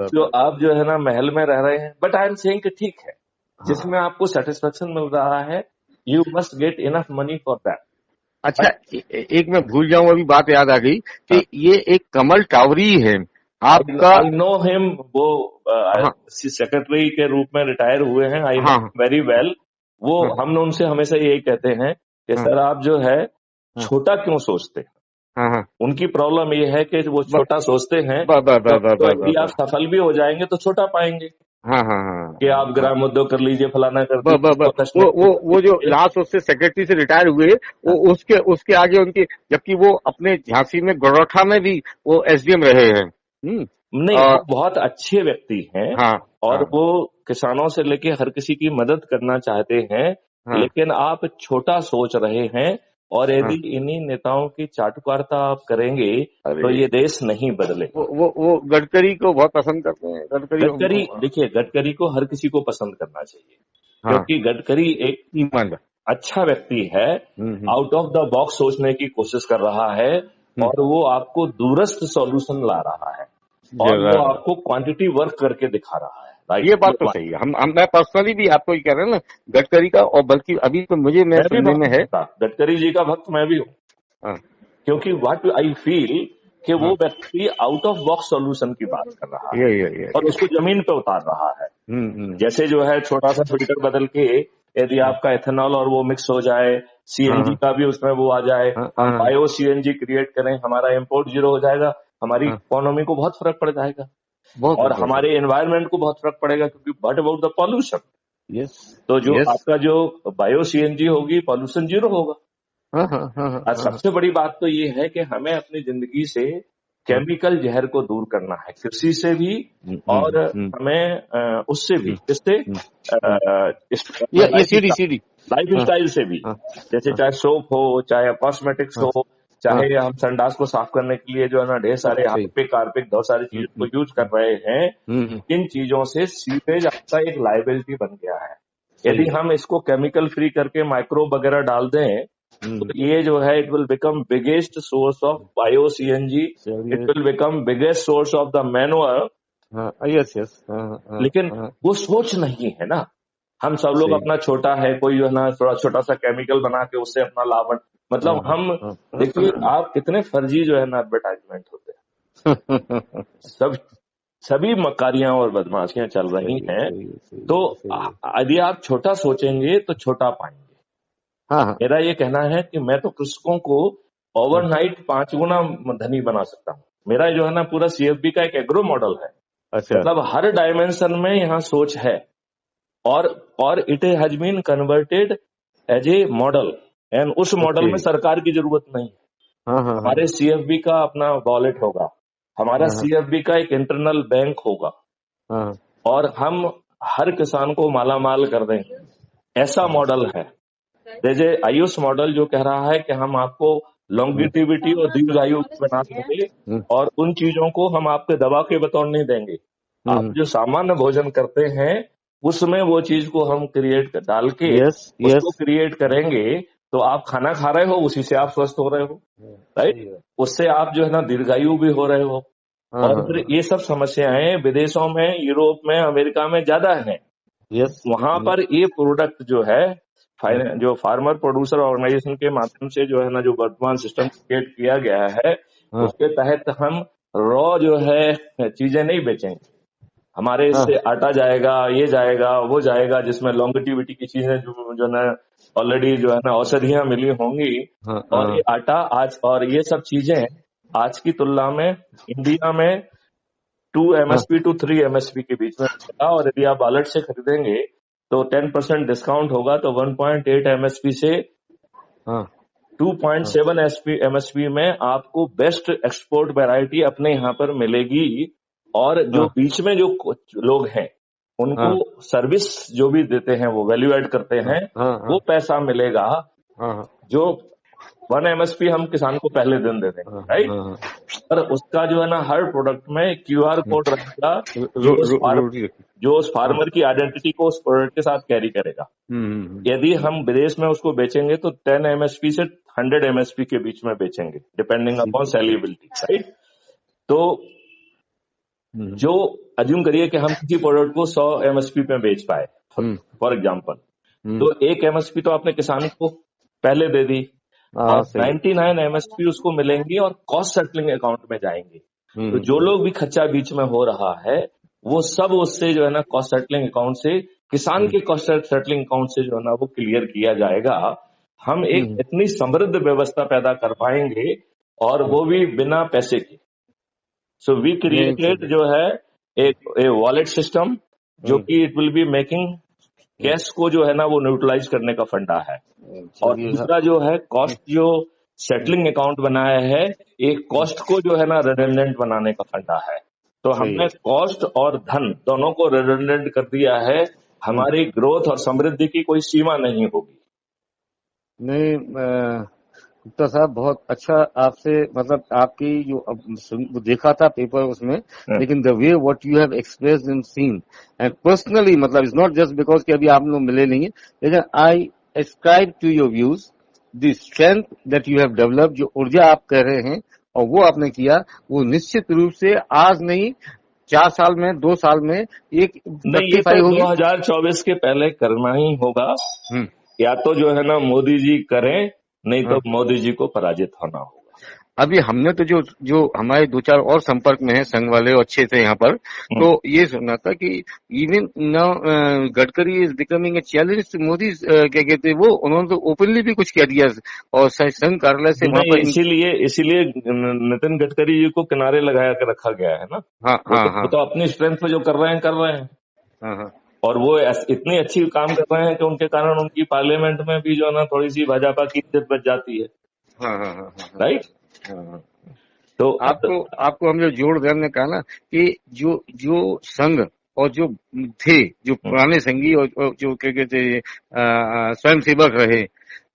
तो आप जो है ना महल में रह रहे हैं, बट आई एम सेइंग कि ठीक है, जिसमें आपको सेटिस्फेक्शन मिल रहा है, you must get enough money for that. अच्छा, एक मैं भूल जाऊं, अभी बात याद आ गई कि ये एक कमल टावरी है आपका। आई नो हिम, वो सेक्रेटरी के रूप में रिटायर हुए हैं, आई नो वेरी वेल। वो हम उनसे हमेशा यही कहते हैं कि सर आप जो है छोटा क्यों सोचते हैं। उनकी प्रॉब्लम ये है कि वो छोटा सोचते हैं, तो यदि आप सफल भी हो जाएंगे तो छोटा पाएंगे। कि आप ग्राम उद्योग कर लीजिए, फलाना कर दीजिए। वो जो लास्ट उससे सेक्रेटरी से रिटायर हुए, वो उसके आगे उनकी, जबकि वो अपने झांसी में गौरखा में भी वो एसडीएम रहे हैं। नहीं, वो बहुत अच्छे व्यक्ति हैं, और वो किसानों से लेके हर किसी की मदद करना चाहते हैं, लेकिन आप छोटा सोच रहे हैं और यदि इन्हीं नेताओं की चाटुकारिता आप करेंगे तो ये देश नहीं बदले। वो गडकरी को बहुत पसंद करते हैं। गडकरी, देखिए गडकरी को हर किसी को पसंद करना चाहिए, क्योंकि गडकरी एक ईमानदार अच्छा व्यक्ति है, आउट ऑफ द बॉक्स सोचने की कोशिश कर रहा है, और वो आपको दूरस्थ सॉल्यूशन ला रहा है, और वो आपको क्वांटिटी वर्क करके दिखा रहा है। ये बात तो सही है। मैं पर्सनली भी आपको ये कह रहे हैं ना गडकरी का, और बल्कि अभी तो मैं सुनने में है गडकरी जी का भक्त मैं भी हूँ, क्योंकि व्हाट आई फील कि वो व्यक्ति आउट ऑफ बॉक्स सॉल्यूशन की बात कर रहा है और उसको जमीन पे उतार रहा है। जैसे जो है छोटा सा फिल्टर बदल के यदि आपका एथेनॉल और वो मिक्स हो जाए, सीएनजी का भी उसमें वो आ जाए, हम बायो सीएनजी क्रिएट करें, हमारा इंपोर्ट जीरो हो जाएगा, हमारी इकोनॉमी को बहुत फर्क पड़ जाएगा और हमारे एनवायरमेंट को बहुत फर्क पड़ेगा, क्योंकि व्हाट अबाउट द पॉल्यूशन। तो जो आपका जो बायो सीएनजी होगी, पॉल्यूशन जीरो होगा। सबसे बड़ी बात तो ये है कि हमें अपनी जिंदगी से केमिकल जहर को दूर करना है, कृषि से भी और हमें उससे भी, जिससे लाइफ स्टाइल से भी, जैसे चाहे सोप हो, चाहे कॉस्मेटिक्स हो, चाहे हम संडास को साफ करने के लिए जो है ना ढेर सारे हार्पिक कार्पिक बहुत सारी चीजों को यूज कर रहे हैं, इन चीजों से सीवेज आपका एक लाइबिलिटी बन गया है। यदि हम इसको केमिकल फ्री करके माइक्रोब वगैरह डाल दें तो ये जो है it will become biggest source of bio CNG, it will become biggest source of the manure. लेकिन वो सोच नहीं है ना, हम सब लोग अपना छोटा है, कोई जो है ना थोड़ा छोटा सा केमिकल बना के उससे अपना लाभ, मतलब हम देखिए आप कितने फर्जी जो है ना एडवर्टाइजमेंट होते हैं, सभी मकारियां और बदमाशियां चल रही हैं। तो यदि आप छोटा सोचेंगे तो छोटा पाएंगे। मेरा ये कहना है कि मैं तो कृषकों को ओवरनाइट 5 गुना धनी बना सकता हूँ। मेरा जो है ना पूरा सीएफबी का एक एग्रो मॉडल है, मतलब हर डायमेंशन में यहाँ सोच है, और it has been converted as a model, and उस मॉडल में सरकार की जरूरत नहीं है। हमारे सीएफबी का अपना वॉलेट होगा, हमारा सीएफबी का एक इंटरनल बैंक होगा, और हम हर किसान को मालामाल कर देंगे, ऐसा मॉडल है। जैसे आयुष मॉडल जो कह रहा है कि हम आपको लॉन्गिटिविटी और दीर्घायु बना देंगे, और उन चीजों को हम आपके दवा के बतौर नहीं देंगे। आप जो सामान्य भोजन करते हैं उसमें वो चीज को हम क्रिएट डाल के उसको क्रिएट करेंगे, तो आप खाना खा रहे हो, उसी से आप स्वस्थ हो रहे हो, राइट? उससे आप जो है ना दीर्घायु भी हो रहे हो। और फिर ये सब समस्याएं विदेशों में, यूरोप में, अमेरिका में ज्यादा है। वहां पर ये प्रोडक्ट जो है, जो फार्मर प्रोड्यूसर ऑर्गेनाइजेशन के माध्यम से जो है ना जो वर्तमान सिस्टम क्रिएट किया गया है, उसके तहत हम रॉ जो है चीजें नहीं बेचेंगे। हमारे इससे आटा जाएगा, ये जाएगा, वो जाएगा, जिसमें लॉन्गिटिविटी की चीजें जो ना ऑलरेडी जो है ना औषधियां मिली होंगी, और ये आटा आज और ये सब चीजें आज की तुलना में इंडिया में 2 MSP to 3 MSP के बीच में होगा, और यदि आप अलर्ट से खरीदेंगे तो 10% डिस्काउंट होगा, तो 1.8 MSP से 2.7 MSP में आपको बेस्ट एक्सपोर्ट वैरायटी अपने यहाँ पर मिलेगी। और जो बीच में जो लोग हैं उनको सर्विस जो भी देते हैं, वो वैल्यू एड करते हैं, वो पैसा मिलेगा। जो 1 MSP हम किसान को पहले दिन दे देंगे, राइट? पर उसका जो है ना हर प्रोडक्ट में QR कोड रहेगा, जो उस फार्मर की आइडेंटिटी को उस प्रोडक्ट के साथ कैरी करेगा। यदि हम विदेश में उसको बेचेंगे तो 10 MSP से 100 MSP के बीच में बेचेंगे, डिपेंडिंग अपॉन सेलिबिलिटी, राइट? तो जो अज्यूम करिए कि हम किसी प्रोडक्ट को 100 MSP पे बेच पाए, फॉर एग्जाम्पल, तो 1 MSP तो आपने किसान को पहले दे दी, और 99 MSP उसको मिलेंगी और कॉस्ट सेटलिंग अकाउंट में जाएंगे। तो जो लोग भी खर्चा बीच में हो रहा है वो सब उससे जो है ना कॉस्ट सेटलिंग अकाउंट से, किसान के कॉस्ट सेटलिंग अकाउंट से जो है ना वो क्लियर किया जाएगा। हम एक इतनी समृद्ध व्यवस्था पैदा कर पाएंगे, और वो भी बिना पैसे के। सो वी क्रिएटेड जो है एक वॉलेट सिस्टम, जो कि it will be making cash को जो है ना वो न्यूट्रलाइज करने का फंडा है। और दूसरा जो है कॉस्ट, जो सेटलिंग अकाउंट बनाया है, एक कॉस्ट को जो है ना रिडंडेंट बनाने का फंडा है। तो हमने कॉस्ट और धन दोनों को रिडंडेंट कर दिया है। हमारी ग्रोथ और समृद्धि की कोई सीमा नहीं होगी। नहीं, गुप्ता साहब बहुत अच्छा आपसे, मतलब आपकी जो देखा था पेपर उसमें, लेकिन the way what you have expressed and seen and personally, मतलब इट्स नॉट जस्ट बिकॉज कि अभी आप लोग मिले नहीं है, लेकिन I ascribe to your views the strength that you have develop, जो ऊर्जा आप कह रहे हैं और वो आपने किया, वो निश्चित रूप से आज नहीं 4 साल में 2 साल में एक नहीं, ये रेक्टिफाई तो होगी। 2024 के पहले करना ही होगा। हम्म, या तो जो है ना मोदी जी करें, नहीं तो हाँ। मोदी जी को पराजित होना होगा। अभी हमने तो जो जो हमारे 2-4 और संपर्क में है संघ वाले और अच्छे थे यहाँ पर, तो ये सुना था कि even now Gadkari is becoming a challenge to Modi, क्या कहते हैं वो, उन्होंने तो ओपनली भी कुछ कह दिया और संघ कार्यालय से वहां नहीं, पर इसीलिए इसीलिए नितिन गडकरी जी को किनारे लगा के रखा गया है ना। हाँ वो हाँ तो, हाँ वो तो अपनी स्ट्रेंथ पे जो कर रहे हैं कर रहे हैं। हाँ हाँ और वो इतनी अच्छी काम कर रहे हैं कि उनके कारण उनकी पार्लियामेंट में भी जो है ना थोड़ी सी भाजपा की इज्जत बच जाती है। हाँ हाँ हाँ हाँ राइट। हाँ हाँ। तो आपको आपको हम जो जोड़ देर ने कहा ना कि जो जो संघ और जो थे, जो पुराने संघी और जो क्या कहते हैं स्वयं सेवक रहे,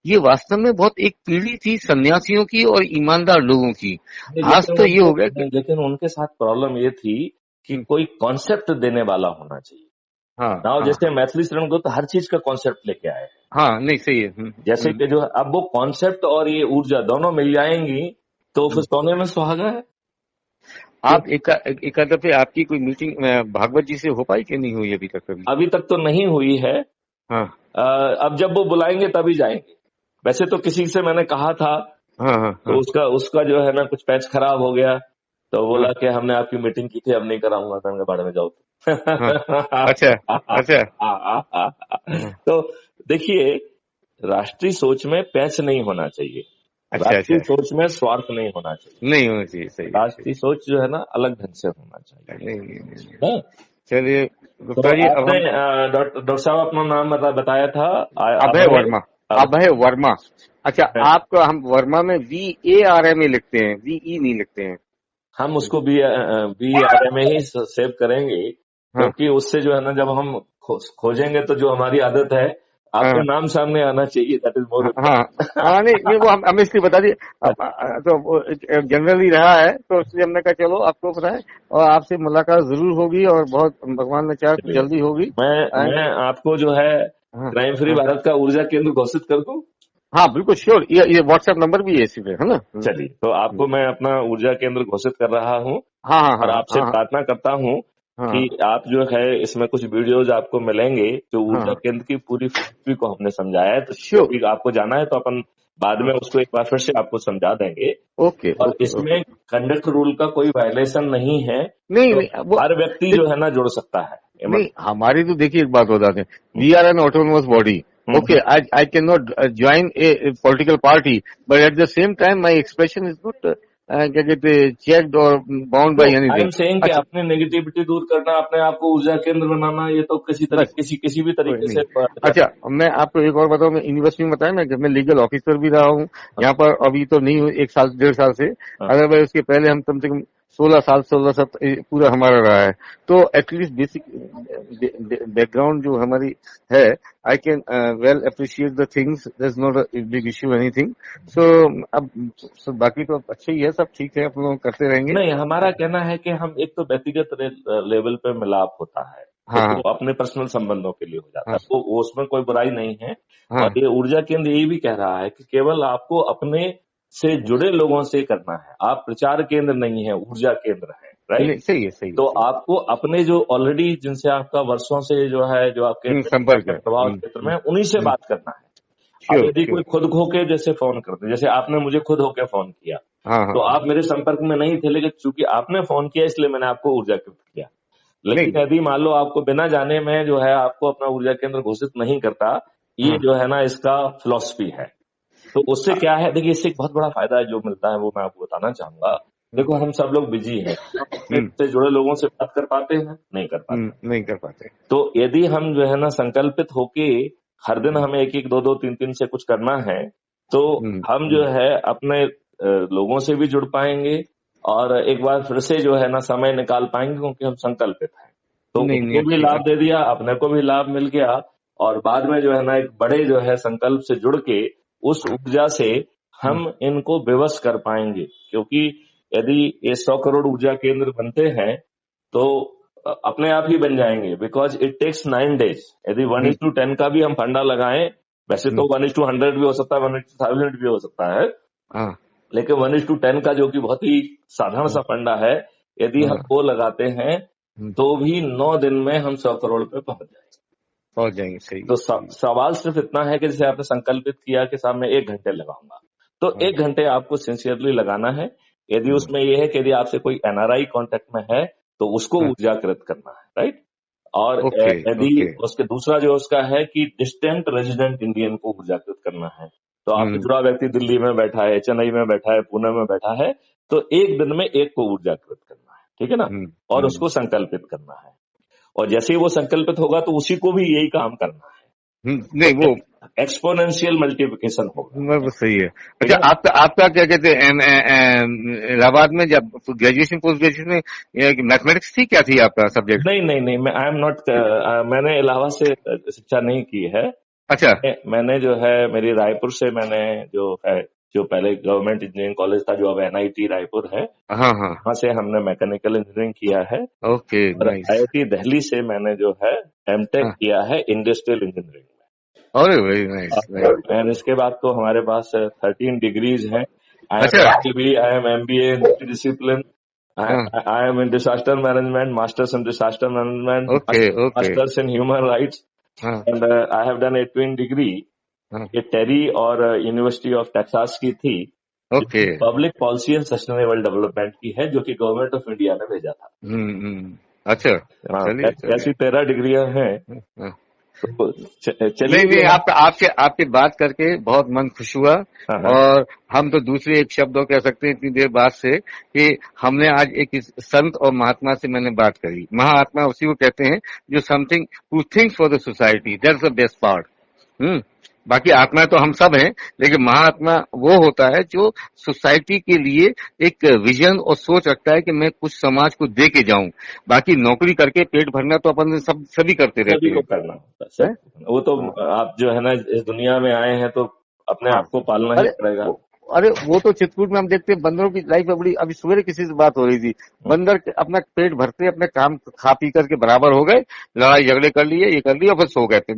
ये वास्तव में बहुत एक पीढ़ी थी सन्यासियों की और ईमानदार लोगों की। आज तो ये हो गया कि लेकिन उनके साथ प्रॉब्लम ये थी कि कोई कॉन्सेप्ट देने वाला होना चाहिए। हाँ ना हाँ जैसे मैथिली शरण गुप्त हर चीज का कॉन्सेप्ट लेके आए। हाँ, नहीं सही है। जैसे कि जो अब वो कॉन्सेप्ट और ये ऊर्जा दोनों मिल जाएंगी तो फिर सोने में सुहागा है। आप एक दफे आपकी कोई मीटिंग भागवत जी से हो पाई कि नहीं हुई अभी तक कभी? अभी तक तो नहीं हुई है। हाँ अब जब वो बुलाएंगे तभी जाएंगे। वैसे तो किसी से मैंने कहा था, हाँ हाँ तो उसका उसका जो है ना कुछ पैच खराब हो गया, तो बोला हाँ कि हमने आपकी मीटिंग की थी, अब नहीं कराऊंगा। मैंने बाड़े में जाओ। हाँ, अच्छा अच्छा हाँ, तो देखिए, राष्ट्रीय सोच में पैच नहीं होना चाहिए। अच्छा अच्छा, राष्ट्रीय सोच में स्वार्थ नहीं होना चाहिए। नहीं होना चाहिए, सही है सही राष्ट्रीय सोच जो है ना अलग ढंग से होना है। चाहिए। नहीं। हाँ? चलिए तो गुप्ता जी, अब आपने हम डॉक्टर साहब अपना नाम बताया था। अभय अभय। वर्मा, अभय वर्मा। अच्छा, आपका हम वर्मा में VARMA लिखते हैं, VE नहीं लिखते हैं। हम उसको BRM में ही सेव करेंगे, हाँ क्योंकि उससे जो है ना जब हम खोजेंगे तो जो हमारी आदत है, आपका हाँ नाम सामने आना चाहिए। दैट इज मोर हाँ हाँ, नहीं वो हमें इसलिए बता दिए, तो जनरली रहा है, तो इसलिए हमने कहा चलो आपको पता है, और आपसे मुलाकात जरूर होगी और बहुत भगवान ने चाहा तो जल्दी होगी। मैं आपको जो है हाँ क्राइम फ्री हाँ भारत का ऊर्जा केंद्र घोषित कर दूं। हाँ, बिल्कुल श्योर, ये व्हाट्सएप नंबर भी है इसी पे, है ना? चलिए, तो आपको मैं अपना ऊर्जा केंद्र घोषित कर रहा हूं। हाँ हाँ और हाँ आपसे हाँ प्रार्थना करता हूं हाँ कि आप जो है इसमें कुछ वीडियोज आपको मिलेंगे जो ऊर्जा हाँ, केंद्र की पूरी फिलॉसफी को हमने समझाया है। तो श्योर, अभी आपको जाना है तो अपन बाद में उसको एक बार फिर से आपको समझा देंगे। ओके और ओके ओके। इसमें कंडक्ट रूल का कोई वायलेशन नहीं है, नहीं तो नहीं, वो हर व्यक्ति जो है ना जुड़ सकता है। नहीं, हमारी तो देखिए एक बात बता दें, we are an autonomous body. Okay, I can not join a political party, but at the same time my expression is not क्या कहते चेक्ड और bound by I anything. Am saying कि अच्छा अपने नेगेटिविटी दूर करना, अपने आप को ऊर्जा केंद्र बनाना, ये तो बस, किसी भी कोई तरीके नहीं। से अच्छा, मैं आपको एक और बताऊं, मैं यूनिवर्सिटी में बताया ना कि मैं लीगल ऑफिसर भी रहा हूँ यहाँ पर, अभी तो नहीं हुई, 1 साल 1.5 साल से, अदरवाइज उसके पहले हम कम से कम 16 साल पूरा हमारा रहा है। तो एटलीस्ट बेसिक बैकग्राउंड जो हमारी है, I can well appreciate the things, there is not a big issue anything. So अब बाकी तो अच्छा ही है, सब ठीक है, अपन लोग करते रहेंगे। नहीं, हमारा कहना है कि हम एक तो व्यक्तिगत लेवल पे मिलाप होता है, तो हाँ वो अपने पर्सनल संबंधों के लिए हो जाता हाँ है, वो उसमें कोई बुराई नहीं है। हाँ और ये ऊर्जा केंद्र यही भी कह रहा है कि केवल आपको अपने से जुड़े लोगों से करना है। आप प्रचार केंद्र नहीं है, ऊर्जा केंद्र है। नहीं, राइट। सही है सही तो है, आपको अपने जो ऑलरेडी जिनसे आपका वर्षों से जो है, जो आपके संपर्क है। प्रभाव क्षेत्र में, उन्हीं से बात करना है। अब श्योर यदि श्योर, कोई खुद होके जैसे फोन करते, जैसे आपने मुझे खुद होके फोन किया, हाँ हाँ तो हाँ, आप मेरे संपर्क में नहीं थे, लेकिन चूंकि आपने फोन किया इसलिए मैंने आपको ऊर्जा केंद्र किया। नहीं, लेकिन यदि मान लो आपको बिना जाने में जो है आपको अपना ऊर्जा केंद्र घोषित नहीं करता, ये हाँ जो है ना इसका फिलॉसफी है। तो उससे क्या है, देखिए इससे एक बहुत बड़ा फायदा जो मिलता है वो मैं आपको बताना चाहूंगा। देखो, हम सब लोग बिजी हैं, अपने से जुड़े लोगों से बात कर पाते हैं, नहीं कर पाते। नहीं कर पाते। तो यदि हम जो है ना संकल्पित होके हर दिन हमें एक एक दो दो तीन तीन से कुछ करना है, तो हम जो है अपने लोगों से भी जुड़ पाएंगे और एक बार फिर से जो है ना समय निकाल पाएंगे, क्योंकि हम संकल्पित हैं। तो नहीं नहीं, उनको भी अच्छी लाभ दे दिया, अपने को भी लाभ मिल गया, और बाद में जो है ना एक बड़े जो है संकल्प से जुड़ के उस ऊर्जा से हम इनको विवश कर पाएंगे, क्योंकि यदि ये 100 करोड़ ऊर्जा केंद्र बनते हैं तो अपने आप ही बन जाएंगे, बिकॉज इट टेक्स 9 days। यदि 1:10 का भी हम फंडा लगाएं, वैसे तो 1:100 भी हो सकता है, 1:1000 भी हो सकता है, लेकिन 1:10 का जो कि बहुत ही साधारण सा फंडा है, यदि हम वो लगाते हैं तो भी 9 दिन में हम 100 करोड़ पे पहुंच जाएंगे। सही। तो सवाल सिर्फ इतना है कि जैसे आपने संकल्पित किया कि साहब मैं 1 घंटे लगाऊंगा, तो 1 घंटे आपको सिंसियरली लगाना है। यदि उसमें यह है कि यदि आपसे कोई एनआरआई कांटेक्ट में है तो उसको ऊर्जाकृत करना है, राइट। और यदि उसके दूसरा जो उसका है कि डिस्टेंट रेजिडेंट इंडियन को ऊर्जाकृत करना है, तो आपसे जुड़ा व्यक्ति दिल्ली में बैठा है, चेन्नई में बैठा है, पुणे में बैठा है, तो 1 दिन में 1 को ऊर्जाकृत करना है, ठीक है ना, और उसको संकल्पित करना है। और जैसे ही वो संकल्पित होगा तो उसी को भी यही काम करना है। नहीं, वो एक्सपोनेंशियल मल्टीप्लिकेशन होगा। वो सही है। अच्छा, आपका क्या कहते हैं, इलाहाबाद में जब ग्रेजुएशन पोस्ट ग्रेजुएशन में मैथमेटिक्स थी, क्या थी आपका सब्जेक्ट? नहीं, मैं आई एम नॉट, मैंने इलाहाबाद से शिक्षा नहीं की है। अच्छा। मैंने जो है मेरी रायपुर से मैंने जो पहले गवर्नमेंट इंजीनियरिंग कॉलेज था, जो अब एनआईटी रायपुर है, वहाँ से हमने मैकेनिकल इंजीनियरिंग किया है। ओके। आईआईटी दिल्ली से मैंने जो है एमटेक किया है इंडस्ट्रियल इंजीनियरिंग में। Very nice. एंड इसके बाद तो हमारे पास 13 डिग्रीज हैं। I am MBA in discipline, I am in disaster management, masters in disaster management, masters in human rights, and I have done 18 degree. ये टेरी और यूनिवर्सिटी ऑफ टेक्सास की थी। Okay. Public policy and sustainable development की है, जो कि government of India ने भेजा था। अच्छा। ऐसी 13 डिग्रियां हैं। तो चलिए, आपके बात करके बहुत मन खुश हुआ। और हम तो दूसरे एक शब्द कह सकते हैं इतनी देर बाद से कि हमने आज एक संत और महात्मा से मैंने बात करी। महात्मा उसी को कहते हैं जो something who thinks for the society, that's the best part. बाकी आत्मा तो हम सब हैं, लेकिन महात्मा वो होता है जो सोसाइटी के लिए एक विजन और सोच रखता है कि मैं कुछ समाज को दे के जाऊं। बाकी नौकरी करके पेट भरना तो अपन सभी करते रहते हैं। करना होता है, वो तो आप जो है ना इस दुनिया में आए हैं तो अपने आप को पालना ही पड़ेगा। अरे वो तो चित्रकूट में हम देखते हैं बंदरों की लाइफ में बड़ी। अभी सवेरे किसी से बात हो रही थी, बंदर अपना पेट भरते अपने काम खा पी करके बराबर हो गए, लड़ाई झगड़े कर लिए, ये कर लिया, फिर सो गए। फिर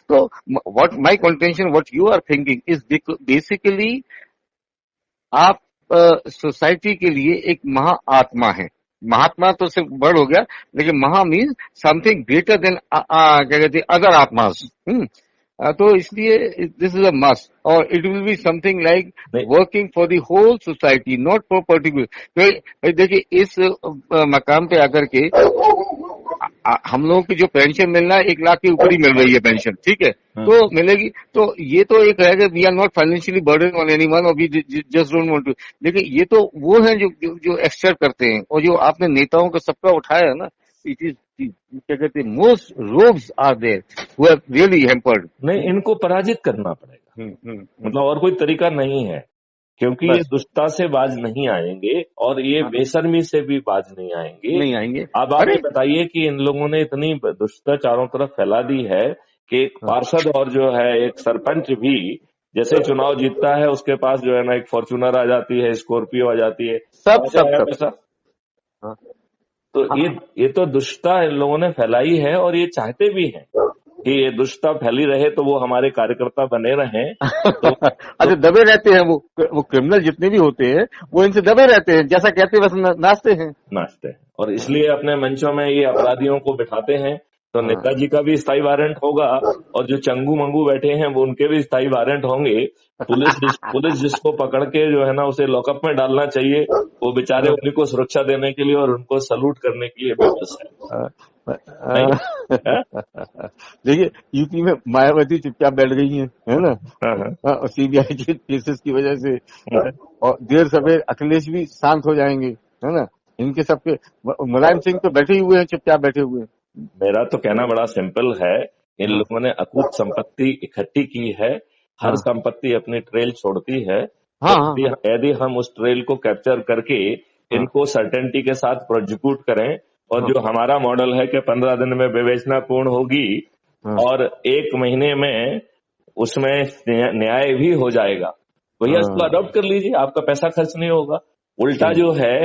तो what my contention, what you are thinking is basically आप सोसाइटी के लिए एक महा आत्मा है। महात्मा तो सिर्फ वर्ड हो गया, लेकिन महा मीन्स समथिंग ग्रेटर देन क्या कहते हैं अदर आत्मास। तो इसलिए दिस इज अ मस्ट, और it will be something like working for the whole society, not for particular. देखिए, इस मकाम पे आकर के हम लोगों की जो पेंशन मिलना है 1 लाख के ऊपर ही मिल रही है पेंशन, ठीक है, तो मिलेगी। तो ये तो एक है कि we are not financially burden on anyone और we just don't want to. लेकिन ये तो वो है जो एक्सपेक्ट करते हैं, और जो आपने नेताओं का सबका उठाया है ना, इट इज क्या कहते हैं most robes are there who have really hampered. नहीं, इनको पराजित करना पड़ेगा। मतलब और कोई तरीका नहीं है, क्योंकि ये दुष्टता से बाज नहीं आएंगे और ये बेशर्मी से भी बाज नहीं आएंगे। अब आप ये बताइए कि इन लोगों ने इतनी दुष्टता चारों तरफ फैला दी है कि एक पार्षद और जो है एक सरपंच भी जैसे चुनाव जीतता है उसके पास जो है ना एक फॉर्च्यूनर आ जाती है, स्कॉर्पियो आ जाती है, सब। तो ये तो दुष्टता इन लोगों ने फैलाई है, और ये चाहते भी हैं कि ये दुष्टता फैली रहे तो वो हमारे कार्यकर्ता बने रहें। अच्छा, दबे रहते हैं वो क्रिमिनल जितने भी होते हैं वो इनसे दबे रहते हैं, जैसा कहते हैं बस नाचते हैं। और इसलिए अपने मंचों में ये अपराधियों को बिठाते हैं। तो नेताजी का भी स्थायी वारंट होगा, और जो चंगू मंगू बैठे हैं वो उनके भी स्थायी वारंट होंगे। पुलिस जिसको पकड़ के जो है ना उसे लॉकअप में डालना चाहिए, वो बेचारे उन्हीं को सुरक्षा देने के लिए और उनको सलूट करने के लिए बेबस है। देखिए, यूपी में मायावती चुपचाप बैठ गई है ना, और सीबीआई के केसेस की वजह से, और देर सवेर अखिलेश भी शांत हो जाएंगे, है ना। इनके सबके मुलायम सिंह तो बैठे हुए हैं, चुपचाप बैठे हुए हैं। मेरा तो कहना बड़ा सिंपल है, इन लोगों ने अकूत संपत्ति इकट्ठी की है। हर संपत्ति अपनी ट्रेल छोड़ती है। यदि हम उस ट्रेल को कैप्चर करके इनको सर्टेनिटी के साथ प्रोसिक्यूट करें, और जो हमारा मॉडल है कि 15 दिन में विवेचना पूर्ण होगी और 1 महीने में उसमें न्याय भी हो जाएगा, भैया इसको अडॉप्ट कर लीजिए, आपका पैसा खर्च नहीं होगा। उल्टा जो है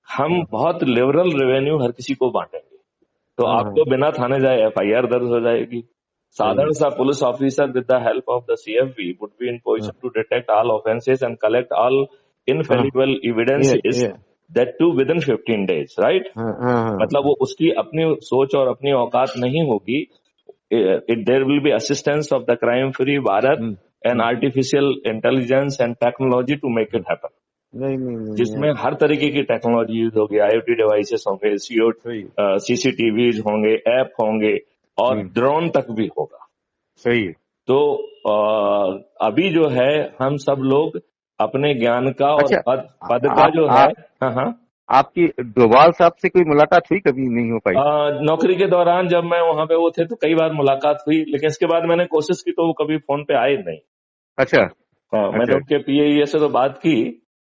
हम बहुत लिबरल रेवेन्यू हर किसी को बांटेंगे, तो आपको बिना थाने जाए FIR दर्ज हो जाएगी। साधारण सा police officer with the help of the CFV would be in position to detect all offenses and collect all infallible evidences that too within 15 days, right? मतलब वो उसकी अपनी सोच और अपनी औकात नहीं होगी। There will be assistance of the crime free Bharat and artificial intelligence and technology to make it happen। नहीं जिसमें हर तरीके की टेक्नोलॉजी यूज होगी, IoT डिवाइसेस होंगे, CCTVs होंगे, ऐप होंगे और ड्रोन तक भी होगा। सही है। तो अभी जो है हम सब लोग अपने ज्ञान का और पद का जो है। हाँ, आपकी डोभाल साहब से कोई मुलाकात हुई? कभी नहीं हो पाई? नौकरी के दौरान जब मैं वहां पे वो थे तो कई बार मुलाकात हुई, लेकिन इसके बाद मैंने कोशिश की तो वो कभी फोन पे आए नहीं। अच्छा। मैंने उनके PAE से तो बात की,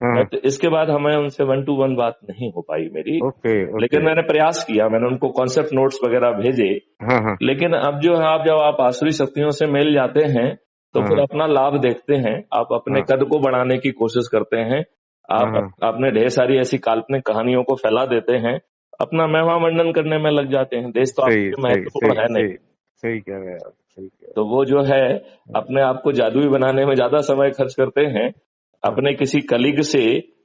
बट इसके बाद हमें उनसे 1 to 1 बात नहीं हो पाई मेरी। ओके। लेकिन मैंने प्रयास किया, मैंने उनको कॉन्सेप्ट नोट्स वगैरह भेजे। लेकिन अब जो है जब आप आसुरी शक्तियों से मिल जाते हैं तो फिर अपना लाभ देखते हैं, आप अपने कद को बढ़ाने की कोशिश करते हैं, आप अपने ढेर सारी ऐसी काल्पनिक कहानियों को फैला देते हैं, अपना महिमा मंडन करने में लग जाते हैं। देश तो आपके महत्वपूर्ण है नहीं। सही कह रहे हैं आप, सही कह रहे हैं। तो वो जो है अपने आप को जादुई बनाने में ज्यादा समय खर्च करते हैं। अपने किसी कलीग से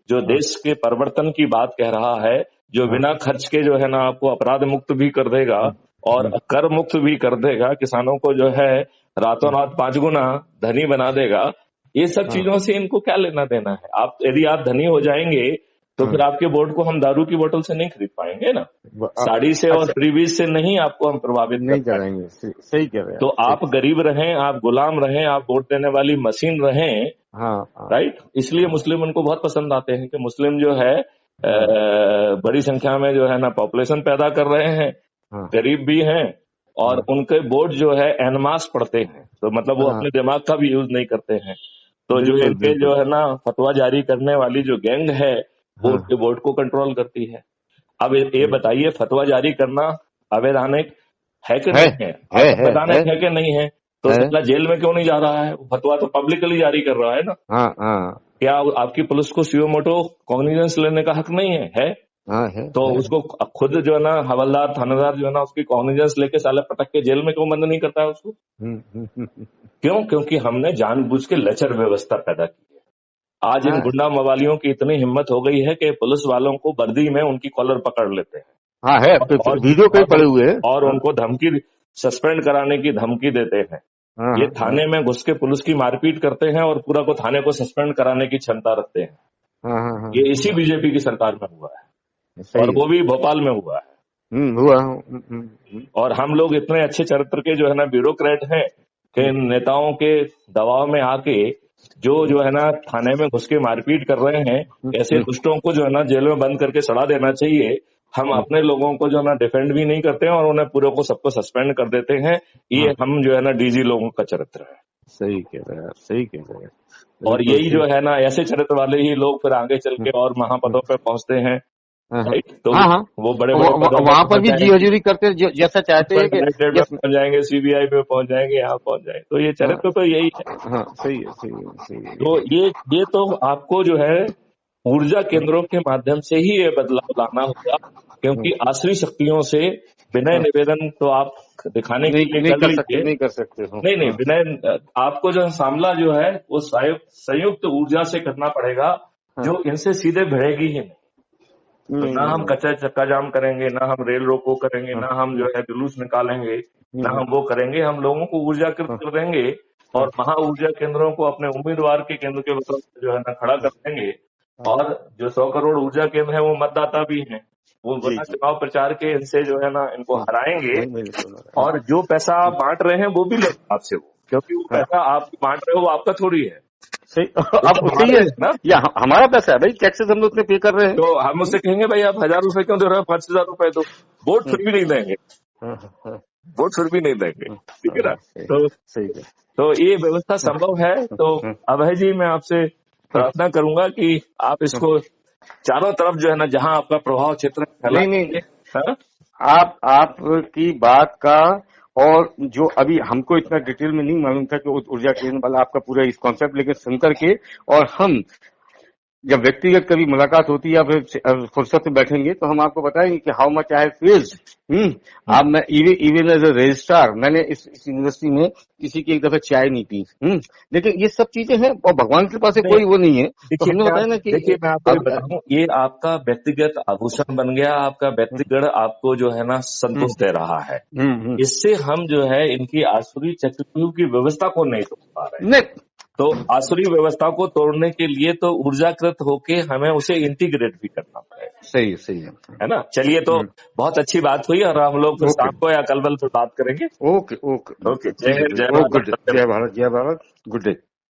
जो देश के परिवर्तन की बात कह रहा है, जो बिना खर्च के जो है ना आपको अपराध मुक्त भी कर देगा और कर मुक्त भी कर देगा, किसानों को जो है रातों रात 5 गुना धनी बना देगा, ये सब चीजों से इनको क्या लेना देना है? आप यदि आप धनी हो जाएंगे तो फिर आपके बोर्ड को हम दारू की बोतल से नहीं खरीद पाएंगे ना, साड़ी से और फ्रीबीज से नहीं आपको हम प्रभावित नहीं करेंगे। सही कह रहे हैं। तो आप गरीब रहें, आप गुलाम रहें, आप वोट देने वाली मशीन रहें। राइट। इसलिए मुस्लिम उनको बहुत पसंद आते हैं कि मुस्लिम जो है बड़ी संख्या में जो है ना पॉपुलेशन पैदा कर रहे हैं, गरीब भी हैं और उनके वोट जो है एनमास पढ़ते हैं, तो मतलब वो अपने दिमाग का भी यूज नहीं करते हैं। तो जो इनके जो है ना फतवा जारी करने वाली जो गैंग है वो उसके वोट को कंट्रोल करती है। अब ये बताइए फतवा जारी करना अवैधानिक है कि नहीं है? अवैधानिक है कि नहीं है? तो सत्ता जेल में क्यों नहीं जा रहा है? फतवा तो पब्लिकली जारी कर रहा है ना। क्या आपकी पुलिस को सुओ मोटो कॉग्निजेंस लेने का हक नहीं है? तो उसको खुद जो है ना हवलदार थानेदार जो है ना उसकी कॉग्निजेंस लेके साले पटक के जेल में क्यों बंद नहीं करता है उसको? क्यों? क्योंकि हमने जानबूझ के लचर व्यवस्था पैदा की है। आज इन गुंडा मवालियों की इतनी हिम्मत हो गई है कि पुलिस वालों को वर्दी में उनकी कॉलर पकड़ लेते हैं। है वीडियो कहीं पड़े हुए हैं और उनको धमकी सस्पेंड कराने की धमकी देते हैं। ये थाने में घुस के पुलिस की मारपीट करते हैं और पूरा को थाने को सस्पेंड कराने की क्षमता रखते हैं। ये इसी बीजेपी की सरकार में हुआ है और वो भी भोपाल में हुआ है। और हम लोग इतने अच्छे चरित्र के जो है ना ब्यूरोक्रेट हैं कि नेताओं के दबाव में आके जो है ना थाने में घुस के मारपीट कर रहे हैं, ऐसे दुष्टों को जो है ना जेल में बंद करके सड़ा देना चाहिए। हम अपने लोगों को जो है ना डिफेंड भी नहीं करते हैं और उन्हें पूरे को सबको सस्पेंड कर देते हैं। ये हम जो है ना डीजी लोगों का चरित्र है। सही कह रहे हैं, सही कह रहे हैं। और यही जो है ना ऐसे चरित्र वाले ही लोग फिर आगे चल के और महापदों पे पहुंचते हैं। राइट। तो वो बड़े वहां पर भी जी हजूरी करते जैसा चाहते हैं कि पहुंच जाएंगे, CBI पे पहुंच जाएंगे, यहाँ पहुंच जाएंगे। तो ये चरित्र तो यही है। सही है, सही है, सही है। तो ये तो आपको जो है ऊर्जा केंद्रों के माध्यम से ही ये बदलाव लाना होगा, क्योंकि आसुरी शक्तियों से विनय निवेदन तो आप दिखाने के लिए नहीं कर सकते। नहीं विनय आपको जो सामला जो है वो संयुक्त ऊर्जा से करना पड़ेगा, जो इनसे सीधे भिड़ेगी ही नहीं। तो ना हम कच्चा चक्का जाम करेंगे, ना हम रेल रोको करेंगे, ना हम जो है जुलूस निकालेंगे, ना हम वो करेंगे। हम लोगों को ऊर्जाकृत कर देंगे और महा ऊर्जा केंद्रों को अपने उम्मीदवार के केंद्र के मतलब जो है ना खड़ा कर देंगे। और जो 100 करोड़ ऊर्जा केंद्र है वो मतदाता भी हैं, वो बिना चुनाव प्रचार के इनसे जो है ना इनको हराएंगे। और जो पैसा आप बांट रहे हैं वो भी लेंगे आपसे, वो क्योंकि वो पैसा आप बांट रहे हो वो आपका थोड़ी है। सही। अब सही है ना, या हमारा पैसा है भाई, टैक्सेस हम लोग उतने पे कर रहे हैं। तो हम उससे कहेंगे भाई आप 1000 रुपए क्यों दे रहे हो? 5000 रुपए दो। वोट फिर भी नहीं देंगे, वोट फिर भी नहीं देंगे। ठीक है ना? तो सही है। तो ये व्यवस्था संभव है। तो अभय जी मैं आपसे प्रार्थना करूंगा कि आप इसको चारों तरफ जो है ना जहां आपका प्रभाव क्षेत्र नहीं आप की बात का और जो अभी हमको इतना डिटेल में नहीं मालूम था कि ऊर्जा केंद्र वाला आपका पूरा इस कॉन्सेप्ट, लेकिन सुन करके और हम जब व्यक्तिगत कभी मुलाकात होती है या फिर फुर्सत में बैठेंगे तो हम आपको बताएंगे कि हाउ मच आई फील्ड। अब मैं इवन एज ए रजिस्ट्रार मैंने इस यूनिवर्सिटी में किसी की एक दफा चाय नहीं पी। लेकिन ये सब चीजें हैं और भगवान के पास कोई वो नहीं है। तो हमने बताया ना कि देखिए मैं आपको बताऊं, ये आपका व्यक्तिगत आभूषण बन गया, आपका व्यक्तिगत आपको जो है ना संतोष दे रहा है। इससे हम जो है इनकी आसुरी चक्रव्यूह की व्यवस्था को नहीं तोड़ पा रहे हैं। तो आसुरी व्यवस्था को तोड़ने के लिए तो ऊर्जाकृत होके हमें उसे इंटीग्रेट भी करना पड़ेगा। सही है ना। चलिए, तो बहुत अच्छी बात हुई और हम लोग शाम को या कल बल पर बात करेंगे। ओके जय भारत, जय भारत, गुड डे।